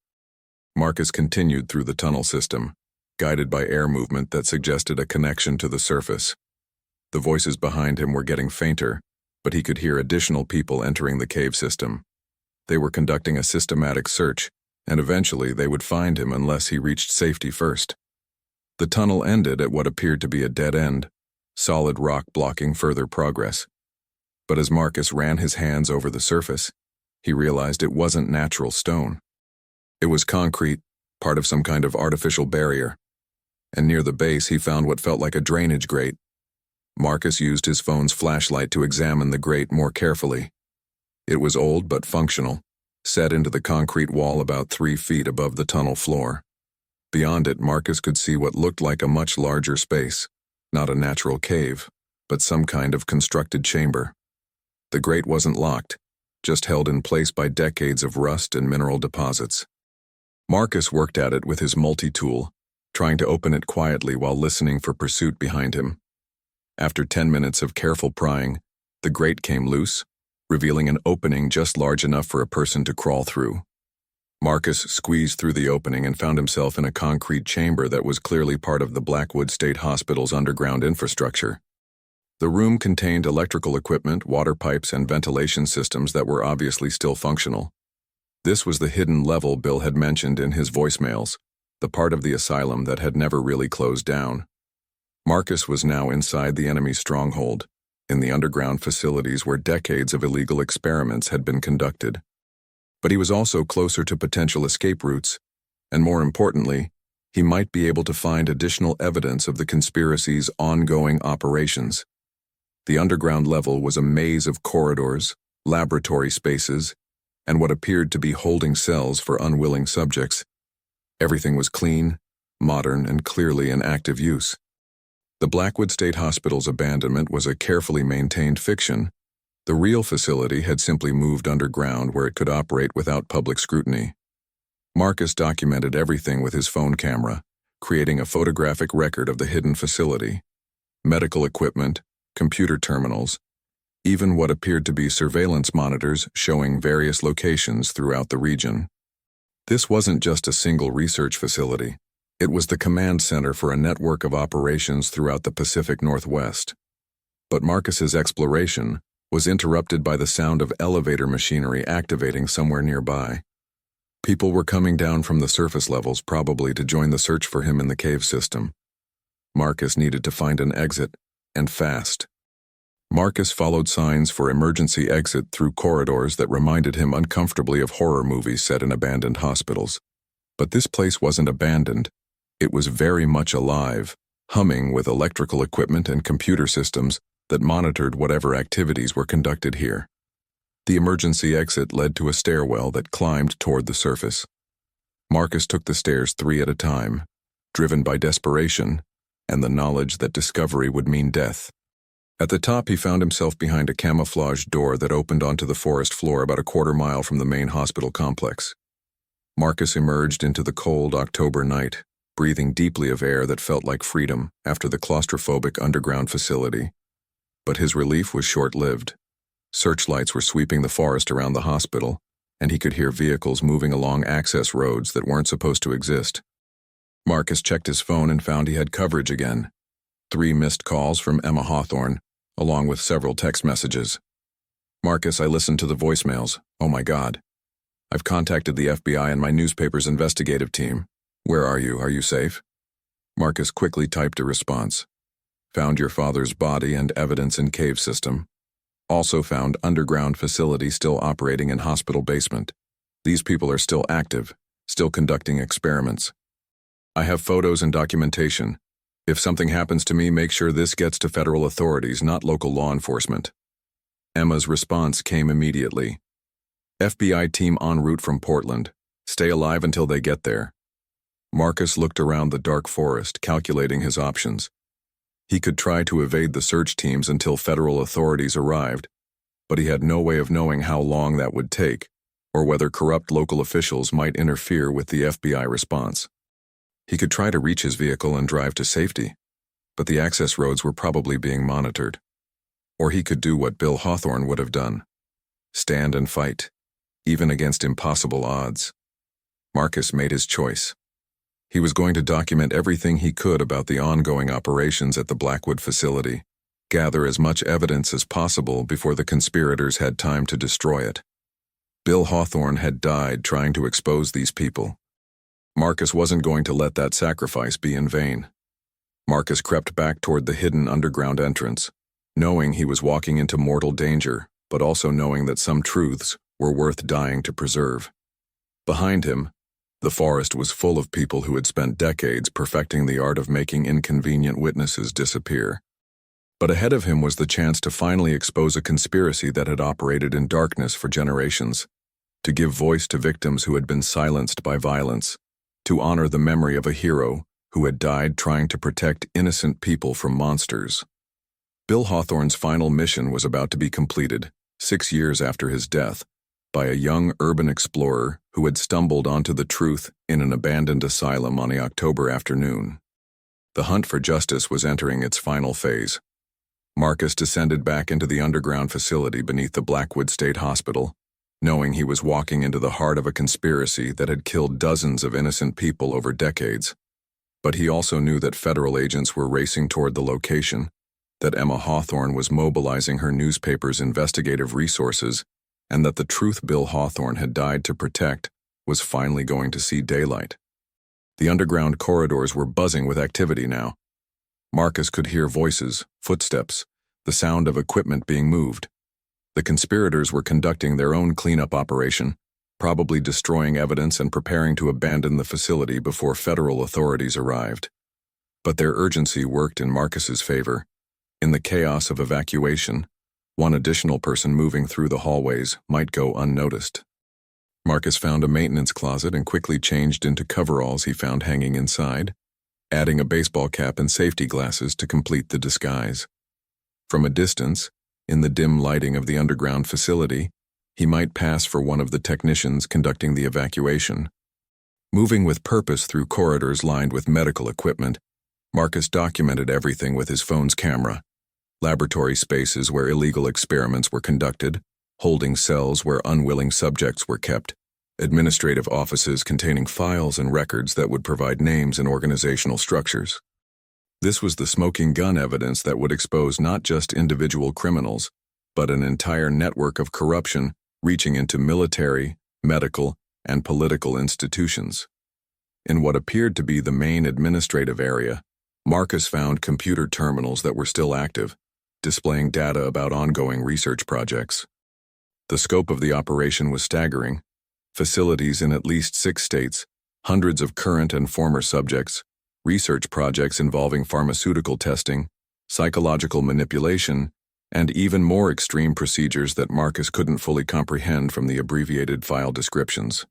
Marcus continued through the tunnel system, guided by air movement that suggested a connection to the surface. The voices behind him were getting fainter, but he could hear additional people entering the cave system. They were conducting a systematic search, and eventually they would find him unless he reached safety first. The tunnel ended at what appeared to be a dead end, solid rock blocking further progress. But as Marcus ran his hands over the surface, he realized it wasn't natural stone. It was concrete, part of some kind of artificial barrier. And near the base he found what felt like a drainage grate. Marcus used his phone's flashlight to examine the grate more carefully. It was old but functional, set into the concrete wall about 3 feet above the tunnel floor. Beyond it, Marcus could see what looked like a much larger space, not a natural cave, but some kind of constructed chamber. The grate wasn't locked, just held in place by decades of rust and mineral deposits. Marcus worked at it with his multi-tool, trying to open it quietly while listening for pursuit behind him. After 10 minutes of careful prying, the grate came loose, revealing an opening just large enough for a person to crawl through. Marcus squeezed through the opening and found himself in a concrete chamber that was clearly part of the Blackwood State Hospital's underground infrastructure. The room contained electrical equipment, water pipes, and ventilation systems that were obviously still functional. This was the hidden level Bill had mentioned in his voicemails, the part of the asylum that had never really closed down. Marcus was now inside the enemy's stronghold, in the underground facilities where decades of illegal experiments had been conducted. But he was also closer to potential escape routes, and more importantly, he might be able to find additional evidence of the conspiracy's ongoing operations. The underground level was a maze of corridors, laboratory spaces, and what appeared to be holding cells for unwilling subjects. Everything was clean, modern, and clearly in active use. The Blackwood State Hospital's abandonment was a carefully maintained fiction. The real facility had simply moved underground where it could operate without public scrutiny. Marcus documented everything with his phone camera, creating a photographic record of the hidden facility. Medical equipment, computer terminals, even what appeared to be surveillance monitors showing various locations throughout the region. This wasn't just a single research facility. It was the command center for a network of operations throughout the Pacific Northwest. But Marcus's exploration was interrupted by the sound of elevator machinery activating somewhere nearby. People were coming down from the surface levels, probably to join the search for him in the cave system. Marcus needed to find an exit, and fast. Marcus followed signs for emergency exit through corridors that reminded him uncomfortably of horror movies set in abandoned hospitals. But this place wasn't abandoned. It was very much alive, humming with electrical equipment and computer systems that monitored whatever activities were conducted here. The emergency exit led to a stairwell that climbed toward the surface. Marcus took the stairs 3 at a time, driven by desperation and the knowledge that discovery would mean death. At the top, he found himself behind a camouflaged door that opened onto the forest floor about a quarter-mile from the main hospital complex. Marcus emerged into the cold October night, breathing deeply of air that felt like freedom after the claustrophobic underground facility. But his relief was short-lived. Searchlights were sweeping the forest around the hospital, and he could hear vehicles moving along access roads that weren't supposed to exist. Marcus checked his phone and found he had coverage again. 3 missed calls from Emma Hawthorne, along with several text messages. Marcus, I listened to the voicemails. Oh my God. I've contacted the FBI and my newspaper's investigative team. Where are you? Are you safe? Marcus quickly typed a response. Found your father's body and evidence in cave system. Also found underground facility still operating in hospital basement. These people are still active, still conducting experiments. I have photos and documentation. If something happens to me, make sure this gets to federal authorities, not local law enforcement. Emma's response came immediately. FBI team en route from Portland. Stay alive until they get there. Marcus looked around the dark forest, calculating his options. He could try to evade the search teams until federal authorities arrived, but he had no way of knowing how long that would take, or whether corrupt local officials might interfere with the FBI response. He could try to reach his vehicle and drive to safety, but the access roads were probably being monitored. Or he could do what Bill Hawthorne would have done. Stand and fight, even against impossible odds. Marcus made his choice. He was going to document everything he could about the ongoing operations at the Blackwood facility, gather as much evidence as possible before the conspirators had time to destroy it. Bill Hawthorne had died trying to expose these people. Marcus wasn't going to let that sacrifice be in vain. Marcus crept back toward the hidden underground entrance, knowing he was walking into mortal danger, but also knowing that some truths were worth dying to preserve. Behind him, the forest was full of people who had spent decades perfecting the art of making inconvenient witnesses disappear. But ahead of him was the chance to finally expose a conspiracy that had operated in darkness for generations, to give voice to victims who had been silenced by violence, to honor the memory of a hero who had died trying to protect innocent people from monsters. Bill Hawthorne's final mission was about to be completed, 6 years after his death, by a young urban explorer who had stumbled onto the truth in an abandoned asylum on an October afternoon. The hunt for justice was entering its final phase. Marcus descended back into the underground facility beneath the Blackwood State Hospital, knowing he was walking into the heart of a conspiracy that had killed dozens of innocent people over decades. But he also knew that federal agents were racing toward the location, that Emma Hawthorne was mobilizing her newspaper's investigative resources, and that the truth Bill Hawthorne had died to protect was finally going to see daylight. The underground corridors were buzzing with activity now. Marcus could hear voices, footsteps, the sound of equipment being moved. The conspirators were conducting their own cleanup operation, probably destroying evidence and preparing to abandon the facility before federal authorities arrived. But their urgency worked in Marcus's favor. In the chaos of evacuation, one additional person moving through the hallways might go unnoticed. Marcus found a maintenance closet and quickly changed into coveralls he found hanging inside, adding a baseball cap and safety glasses to complete the disguise. From a distance, in the dim lighting of the underground facility, he might pass for one of the technicians conducting the evacuation. Moving with purpose through corridors lined with medical equipment, Marcus documented everything with his phone's camera. Laboratory spaces where illegal experiments were conducted, holding cells where unwilling subjects were kept, administrative offices containing files and records that would provide names and organizational structures. This was the smoking gun evidence that would expose not just individual criminals, but an entire network of corruption reaching into military, medical, and political institutions. In what appeared to be the main administrative area, Marcus found computer terminals that were still active, displaying data about ongoing research projects. The scope of the operation was staggering. Facilities in at least 6 states, hundreds of current and former subjects, research projects involving pharmaceutical testing, psychological manipulation, and even more extreme procedures that Marcus couldn't fully comprehend from the abbreviated file descriptions.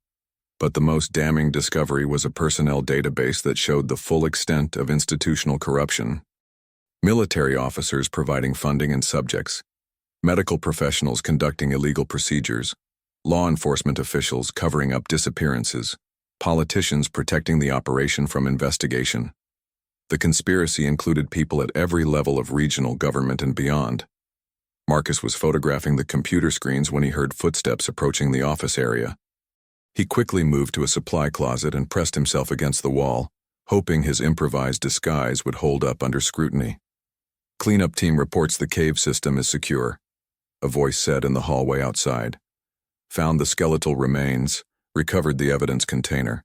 But the most damning discovery was a personnel database that showed the full extent of institutional corruption. Military officers providing funding and subjects, medical professionals conducting illegal procedures, law enforcement officials covering up disappearances, politicians protecting the operation from investigation. The conspiracy included people at every level of regional government and beyond. Marcus was photographing the computer screens when he heard footsteps approaching the office area. He quickly moved to a supply closet and pressed himself against the wall, hoping his improvised disguise would hold up under scrutiny. "Cleanup team reports the cave system is secure," a voice said in the hallway outside. "Found the skeletal remains, recovered the evidence container.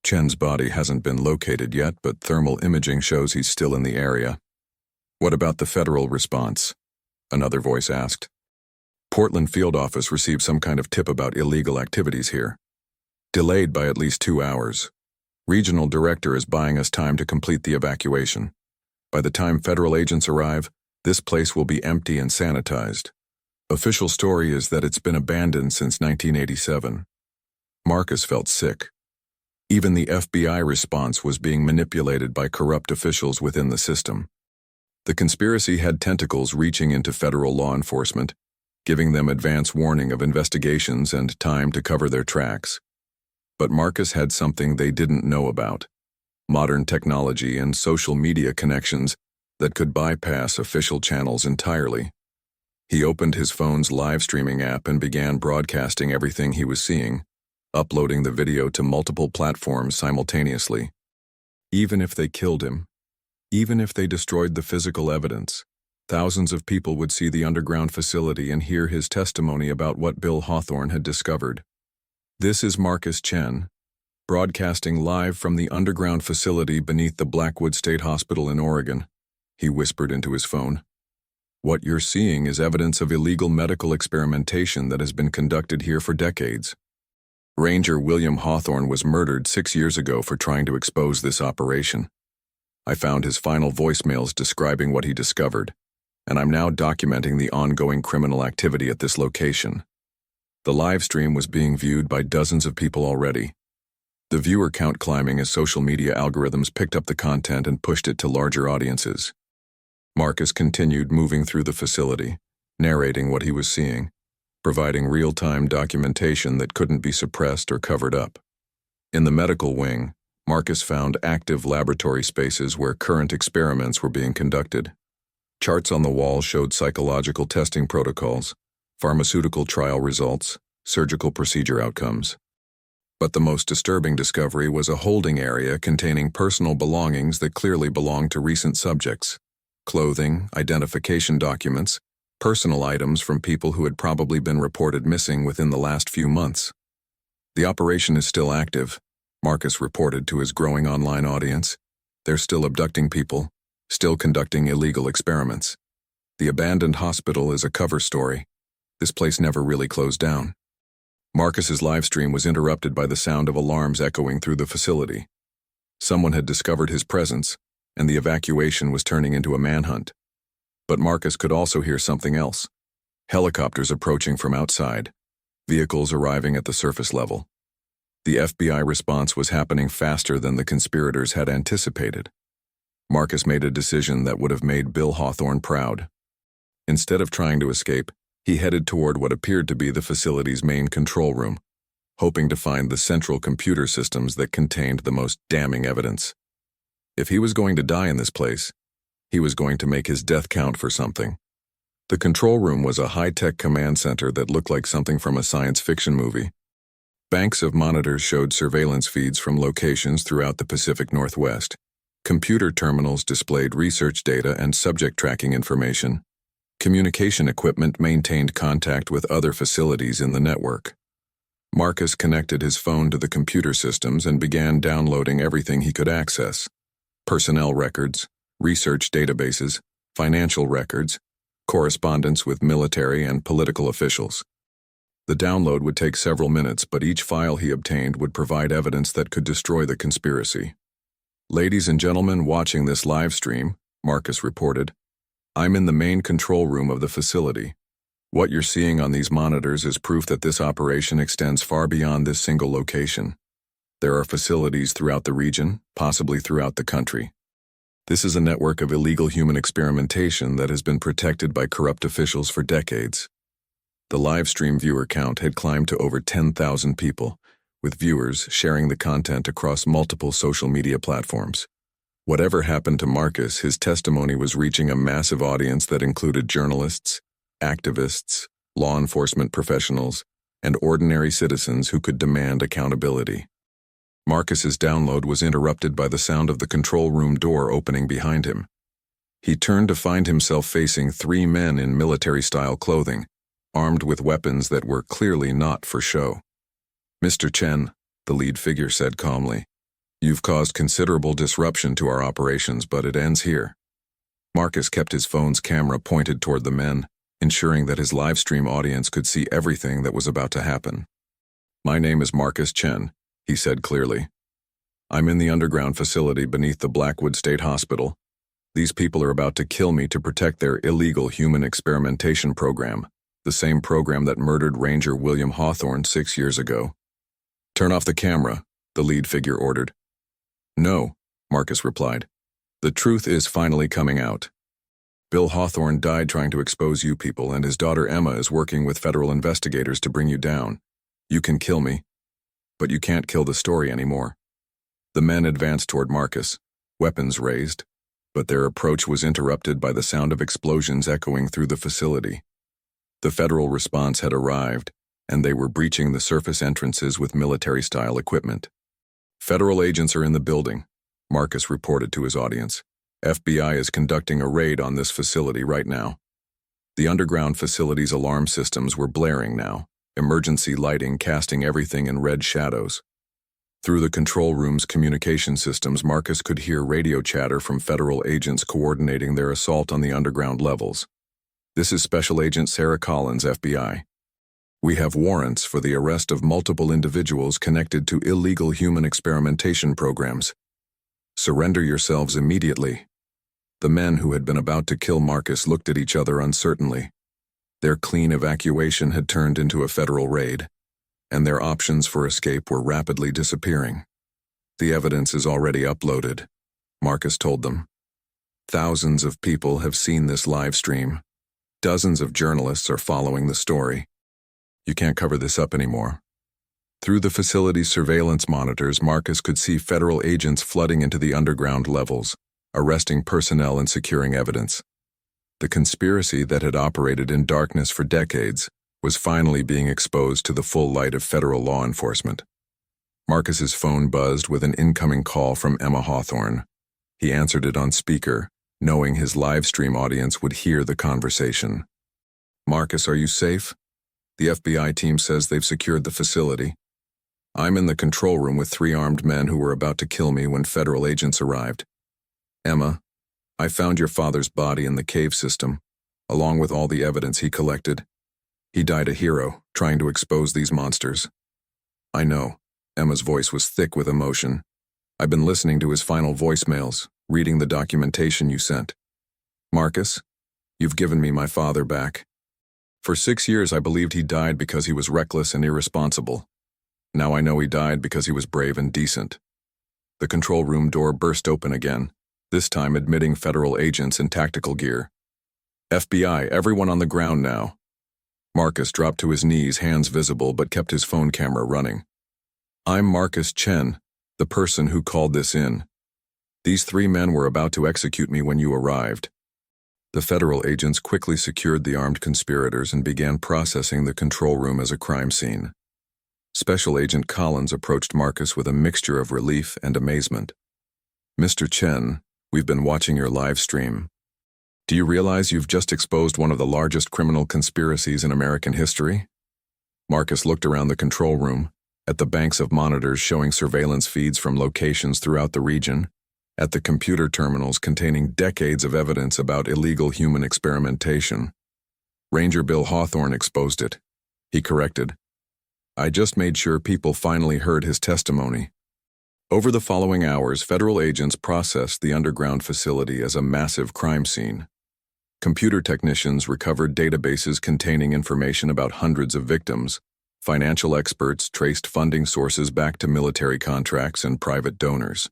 Chen's body hasn't been located yet, but thermal imaging shows he's still in the area." "What about the federal response?" another voice asked. "Portland field office received some kind of tip about illegal activities here. Delayed by at least 2 hours. Regional director is buying us time to complete the evacuation. By the time federal agents arrive, this place will be empty and sanitized. Official story is that it's been abandoned since 1987. Marcus felt sick. Even the FBI response was being manipulated by corrupt officials within the system. The conspiracy had tentacles reaching into federal law enforcement, giving them advance warning of investigations and time to cover their tracks. But Marcus had something they didn't know about: modern technology and social media connections that could bypass official channels entirely. He opened his phone's live streaming app and began broadcasting everything he was seeing, uploading the video to multiple platforms simultaneously. Even if they killed him, even if they destroyed the physical evidence, thousands of people would see the underground facility and hear his testimony about what Bill Hawthorne had discovered. "This is Marcus Chen, broadcasting live from the underground facility beneath the Blackwood State Hospital in Oregon," he whispered into his phone. "What you're seeing is evidence of illegal medical experimentation that has been conducted here for decades. Ranger William Hawthorne was murdered 6 years ago for trying to expose this operation. I found his final voicemails describing what he discovered, and I'm now documenting the ongoing criminal activity at this location." The live stream was being viewed by dozens of people already, the viewer count climbing as social media algorithms picked up the content and pushed it to larger audiences. Marcus continued moving through the facility, narrating what he was seeing, providing real-time documentation that couldn't be suppressed or covered up. In the medical wing, Marcus found active laboratory spaces where current experiments were being conducted. Charts on the wall showed psychological testing protocols, pharmaceutical trial results, surgical procedure outcomes. But the most disturbing discovery was a holding area containing personal belongings that clearly belonged to recent subjects: clothing, identification documents, personal items from people who had probably been reported missing within the last few months. "The operation is still active," Marcus reported to his growing online audience. "They're still abducting people, still conducting illegal experiments. The abandoned hospital is a cover story. This place never really closed down." Marcus's live stream was interrupted by the sound of alarms echoing through the facility. Someone had discovered his presence, and the evacuation was turning into a manhunt. But Marcus could also hear something else: helicopters approaching from outside, vehicles arriving at the surface level. The FBI response was happening faster than the conspirators had anticipated. Marcus made a decision that would have made Bill Hawthorne proud. Instead of trying to escape, he headed toward what appeared to be the facility's main control room, hoping to find the central computer systems that contained the most damning evidence. If he was going to die in this place, he was going to make his death count for something. The control room was a high-tech command center that looked like something from a science fiction movie. Banks of monitors showed surveillance feeds from locations throughout the Pacific Northwest. Computer terminals displayed research data and subject tracking information. Communication equipment maintained contact with other facilities in the network. Marcus connected his phone to the computer systems and began downloading everything he could access: personnel records, research databases, financial records, correspondence with military and political officials. The download would take several minutes, but each file he obtained would provide evidence that could destroy the conspiracy. "Ladies and gentlemen watching this live stream," Marcus reported, "I'm in the main control room of the facility. What you're seeing on these monitors is proof that this operation extends far beyond this single location. There are facilities throughout the region, possibly throughout the country. This is a network of illegal human experimentation that has been protected by corrupt officials for decades." The live stream viewer count had climbed to over 10,000 people, with viewers sharing the content across multiple social media platforms. Whatever happened to Marcus, his testimony was reaching a massive audience that included journalists, activists, law enforcement professionals, and ordinary citizens who could demand accountability. Marcus's download was interrupted by the sound of the control room door opening behind him. He turned to find himself facing three men in military-style clothing, armed with weapons that were clearly not for show. "Mr. Chen," the lead figure said calmly, "you've caused considerable disruption to our operations, but it ends here." Marcus kept his phone's camera pointed toward the men, ensuring that his live-stream audience could see everything that was about to happen. "My name is Marcus Chen," he said clearly. "I'm in the underground facility beneath the Blackwood State Hospital. These people are about to kill me to protect their illegal human experimentation program, the same program that murdered Ranger William Hawthorne 6 years ago." "Turn off the camera," the lead figure ordered. "No," Marcus replied. "The truth is finally coming out. Bill Hawthorne died trying to expose you people, and his daughter Emma is working with federal investigators to bring you down. You can kill me, but you can't kill the story anymore." The men advanced toward Marcus, weapons raised, but their approach was interrupted by the sound of explosions echoing through the facility. The federal response had arrived, and they were breaching the surface entrances with military-style equipment. "Federal agents are in the building," Marcus reported to his audience. "FBI is conducting a raid on this facility right now." The underground facility's alarm systems were blaring now, emergency lighting casting everything in red shadows. Through the control room's communication systems, Marcus could hear radio chatter from federal agents coordinating their assault on the underground levels. "This is Special Agent Sarah Collins, FBI. We have warrants for the arrest of multiple individuals connected to illegal human experimentation programs. Surrender yourselves immediately." The men who had been about to kill Marcus looked at each other uncertainly. Their clean evacuation had turned into a federal raid, and their options for escape were rapidly disappearing. "The evidence is already uploaded," Marcus told them. "Thousands of people have seen this live stream. Dozens of journalists are following the story. You can't cover this up anymore." Through the facility's surveillance monitors, Marcus could see federal agents flooding into the underground levels, arresting personnel and securing evidence. The conspiracy that had operated in darkness for decades was finally being exposed to the full light of federal law enforcement. Marcus's phone buzzed with an incoming call from Emma Hawthorne. He answered it on speaker, knowing his live stream audience would hear the conversation. "Marcus, are you safe? The FBI team says they've secured the facility. I'm in the control room with 3 armed men who were about to kill me when federal agents arrived. Emma, I found your father's body in the cave system, along with all the evidence he collected. He died a hero, trying to expose these monsters." "I know." Emma's voice was thick with emotion. "I've been listening to his final voicemails, reading the documentation you sent. Marcus, you've given me my father back. For 6 years I believed he died because he was reckless and irresponsible. Now I know he died because he was brave and decent." The control room door burst open again, this time admitting federal agents in tactical gear. "FBI, everyone on the ground now." Marcus dropped to his knees, hands visible, but kept his phone camera running. "I'm Marcus Chen, the person who called this in. These 3 men were about to execute me when you arrived." The federal agents quickly secured the armed conspirators and began processing the control room as a crime scene. Special Agent Collins approached Marcus with a mixture of relief and amazement. "Mr. Chen, we've been watching your live stream. Do you realize you've just exposed one of the largest criminal conspiracies in American history?" Marcus looked around the control room, at the banks of monitors showing surveillance feeds from locations throughout the region, at the computer terminals containing decades of evidence about illegal human experimentation. "Ranger Bill Hawthorne exposed it," he corrected. "I just made sure people finally heard his testimony." Over the following hours, federal agents processed the underground facility as a massive crime scene. Computer technicians recovered databases containing information about hundreds of victims. Financial experts traced funding sources back to military contracts and private donors.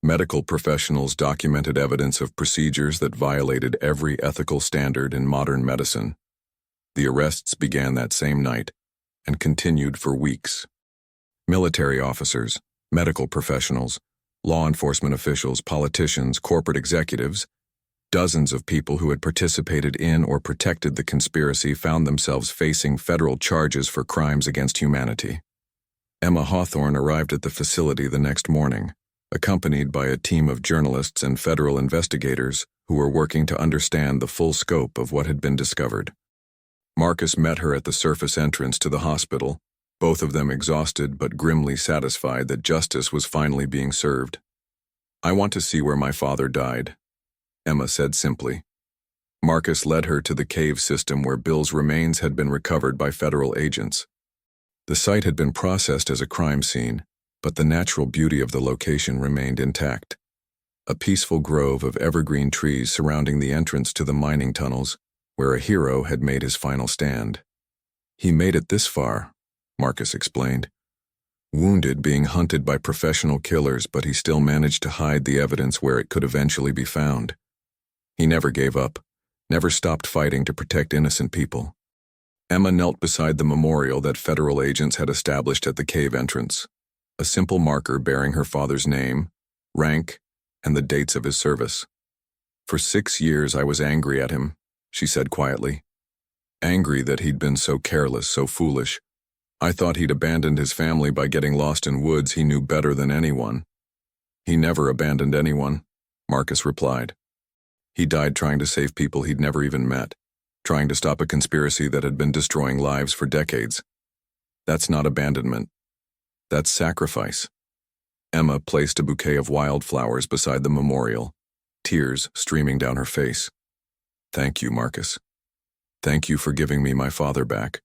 Medical professionals documented evidence of procedures that violated every ethical standard in modern medicine. The arrests began that same night and continued for weeks. Military officers, medical professionals, law enforcement officials, politicians, corporate executives, Dozens of people who had participated in or protected the conspiracy found themselves facing federal charges for crimes against humanity. Emma Hawthorne arrived at the facility the next morning, accompanied by a team of journalists and federal investigators who were working to understand the full scope of what had been discovered. Marcus met her at the surface entrance to the hospital, both of them exhausted but grimly satisfied that justice was finally being served. "I want to see where my father died," Emma said simply. Marcus led her to the cave system where Bill's remains had been recovered by federal agents. The site had been processed as a crime scene, but the natural beauty of the location remained intact. A peaceful grove of evergreen trees surrounding the entrance to the mining tunnels, where a hero had made his final stand. "He made it this far," Marcus explained. "Wounded, being hunted by professional killers, but he still managed to hide the evidence where it could eventually be found. He never gave up, never stopped fighting to protect innocent people." Emma knelt beside the memorial that federal agents had established at the cave entrance, a simple marker bearing her father's name, rank, and the dates of his service. "For 6 years I was angry at him," she said quietly. "Angry that he'd been so careless, so foolish. I thought he'd abandoned his family by getting lost in woods he knew better than anyone." "He never abandoned anyone," Marcus replied. "He died trying to save people he'd never even met, trying to stop a conspiracy that had been destroying lives for decades. That's not abandonment. That's sacrifice." Emma placed a bouquet of wildflowers beside the memorial, tears streaming down her face. "Thank you, Marcus. Thank you for giving me my father back,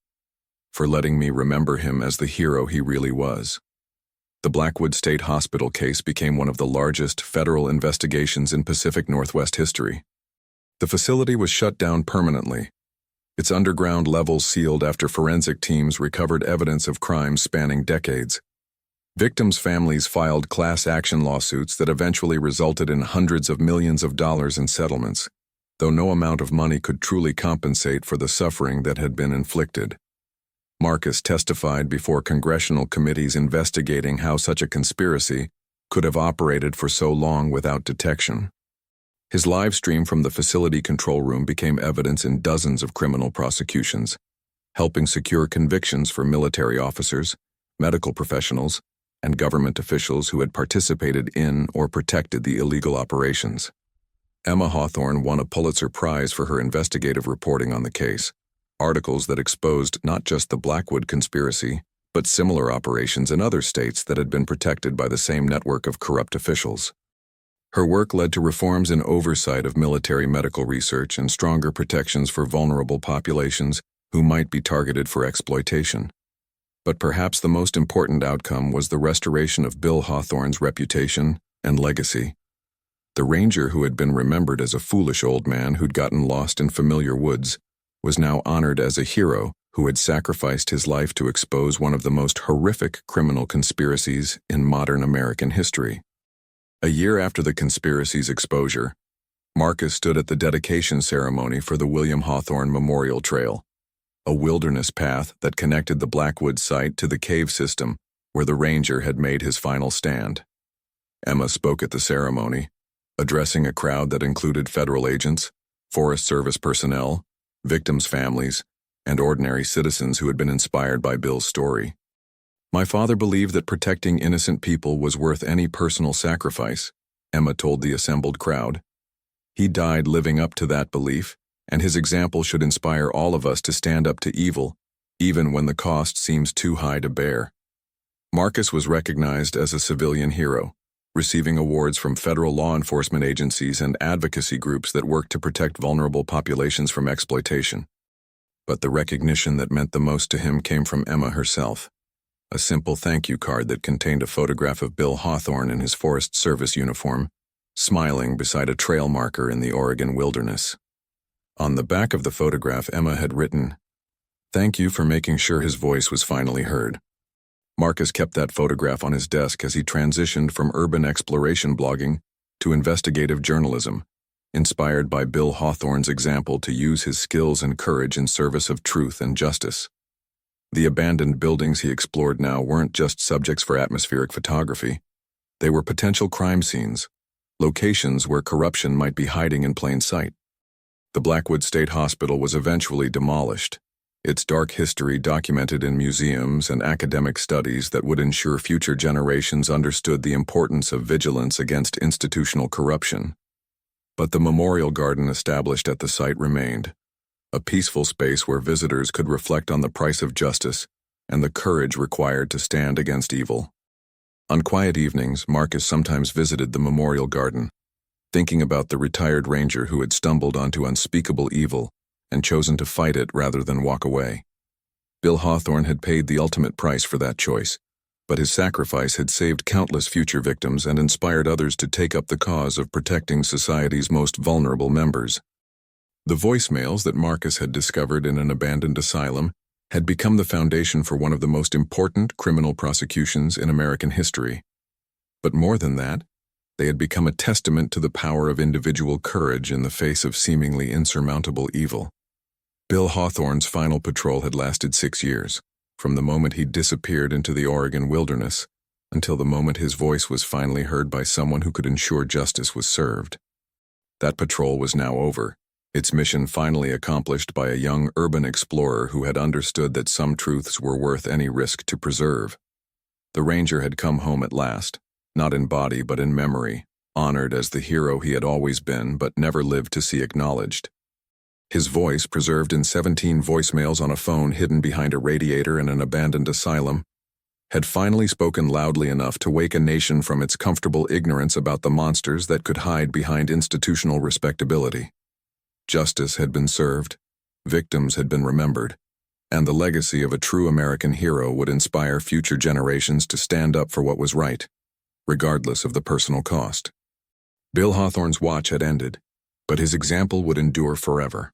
for letting me remember him as the hero he really was." The Blackwood State Hospital case became one of the largest federal investigations in Pacific Northwest history. The facility was shut down permanently, its underground levels sealed after forensic teams recovered evidence of crimes spanning decades. Victims' families filed class action lawsuits that eventually resulted in hundreds of millions of dollars in settlements, though no amount of money could truly compensate for the suffering that had been inflicted. Marcus testified before congressional committees investigating how such a conspiracy could have operated for so long without detection. His live stream from the facility control room became evidence in dozens of criminal prosecutions, helping secure convictions for military officers, medical professionals, and government officials who had participated in or protected the illegal operations. Emma Hawthorne won a Pulitzer Prize for her investigative reporting on the case, articles that exposed not just the Blackwood conspiracy, but similar operations in other states that had been protected by the same network of corrupt officials. Her work led to reforms in oversight of military medical research and stronger protections for vulnerable populations who might be targeted for exploitation. But perhaps the most important outcome was the restoration of Bill Hawthorne's reputation and legacy. The ranger who had been remembered as a foolish old man who'd gotten lost in familiar woods was now honored as a hero who had sacrificed his life to expose one of the most horrific criminal conspiracies in modern American history. A year after the conspiracy's exposure, Marcus stood at the dedication ceremony for the William Hawthorne Memorial Trail, a wilderness path that connected the Blackwood site to the cave system where the ranger had made his final stand. Emma spoke at the ceremony, addressing a crowd that included federal agents, Forest Service personnel, victims' families, and ordinary citizens who had been inspired by Bill's story. "My father believed that protecting innocent people was worth any personal sacrifice," Emma told the assembled crowd. "He died living up to that belief, and his example should inspire all of us to stand up to evil, even when the cost seems too high to bear." Marcus was recognized as a civilian hero, receiving awards from federal law enforcement agencies and advocacy groups that work to protect vulnerable populations from exploitation. But the recognition that meant the most to him came from Emma herself. A simple thank you card that contained a photograph of Bill Hawthorne in his Forest Service uniform, smiling beside a trail marker in the Oregon wilderness. On the back of the photograph, Emma had written, "Thank you for making sure his voice was finally heard." Marcus kept that photograph on his desk as he transitioned from urban exploration blogging to investigative journalism, inspired by Bill Hawthorne's example to use his skills and courage in service of truth and justice. The abandoned buildings he explored now weren't just subjects for atmospheric photography. They were potential crime scenes, locations where corruption might be hiding in plain sight. The Blackwood State Hospital was eventually demolished, its dark history documented in museums and academic studies that would ensure future generations understood the importance of vigilance against institutional corruption. But the memorial garden established at the site remained, a peaceful space where visitors could reflect on the price of justice and the courage required to stand against evil. On quiet evenings, Marcus sometimes visited the memorial garden, thinking about the retired ranger who had stumbled onto unspeakable evil and chosen to fight it rather than walk away. Bill Hawthorne had paid the ultimate price for that choice, but his sacrifice had saved countless future victims and inspired others to take up the cause of protecting society's most vulnerable members. The voicemails that Marcus had discovered in an abandoned asylum had become the foundation for one of the most important criminal prosecutions in American history. But more than that, they had become a testament to the power of individual courage in the face of seemingly insurmountable evil. Bill Hawthorne's final patrol had lasted 6 years, from the moment he disappeared into the Oregon wilderness until the moment his voice was finally heard by someone who could ensure justice was served. That patrol was now over, its mission finally accomplished by a young urban explorer who had understood that some truths were worth any risk to preserve. The ranger had come home at last, not in body but in memory, honored as the hero he had always been but never lived to see acknowledged. His voice, preserved in 17 voicemails on a phone hidden behind a radiator in an abandoned asylum, had finally spoken loudly enough to wake a nation from its comfortable ignorance about the monsters that could hide behind institutional respectability. Justice had been served, victims had been remembered, and the legacy of a true American hero would inspire future generations to stand up for what was right, regardless of the personal cost. Bill Hawthorne's watch had ended, but his example would endure forever.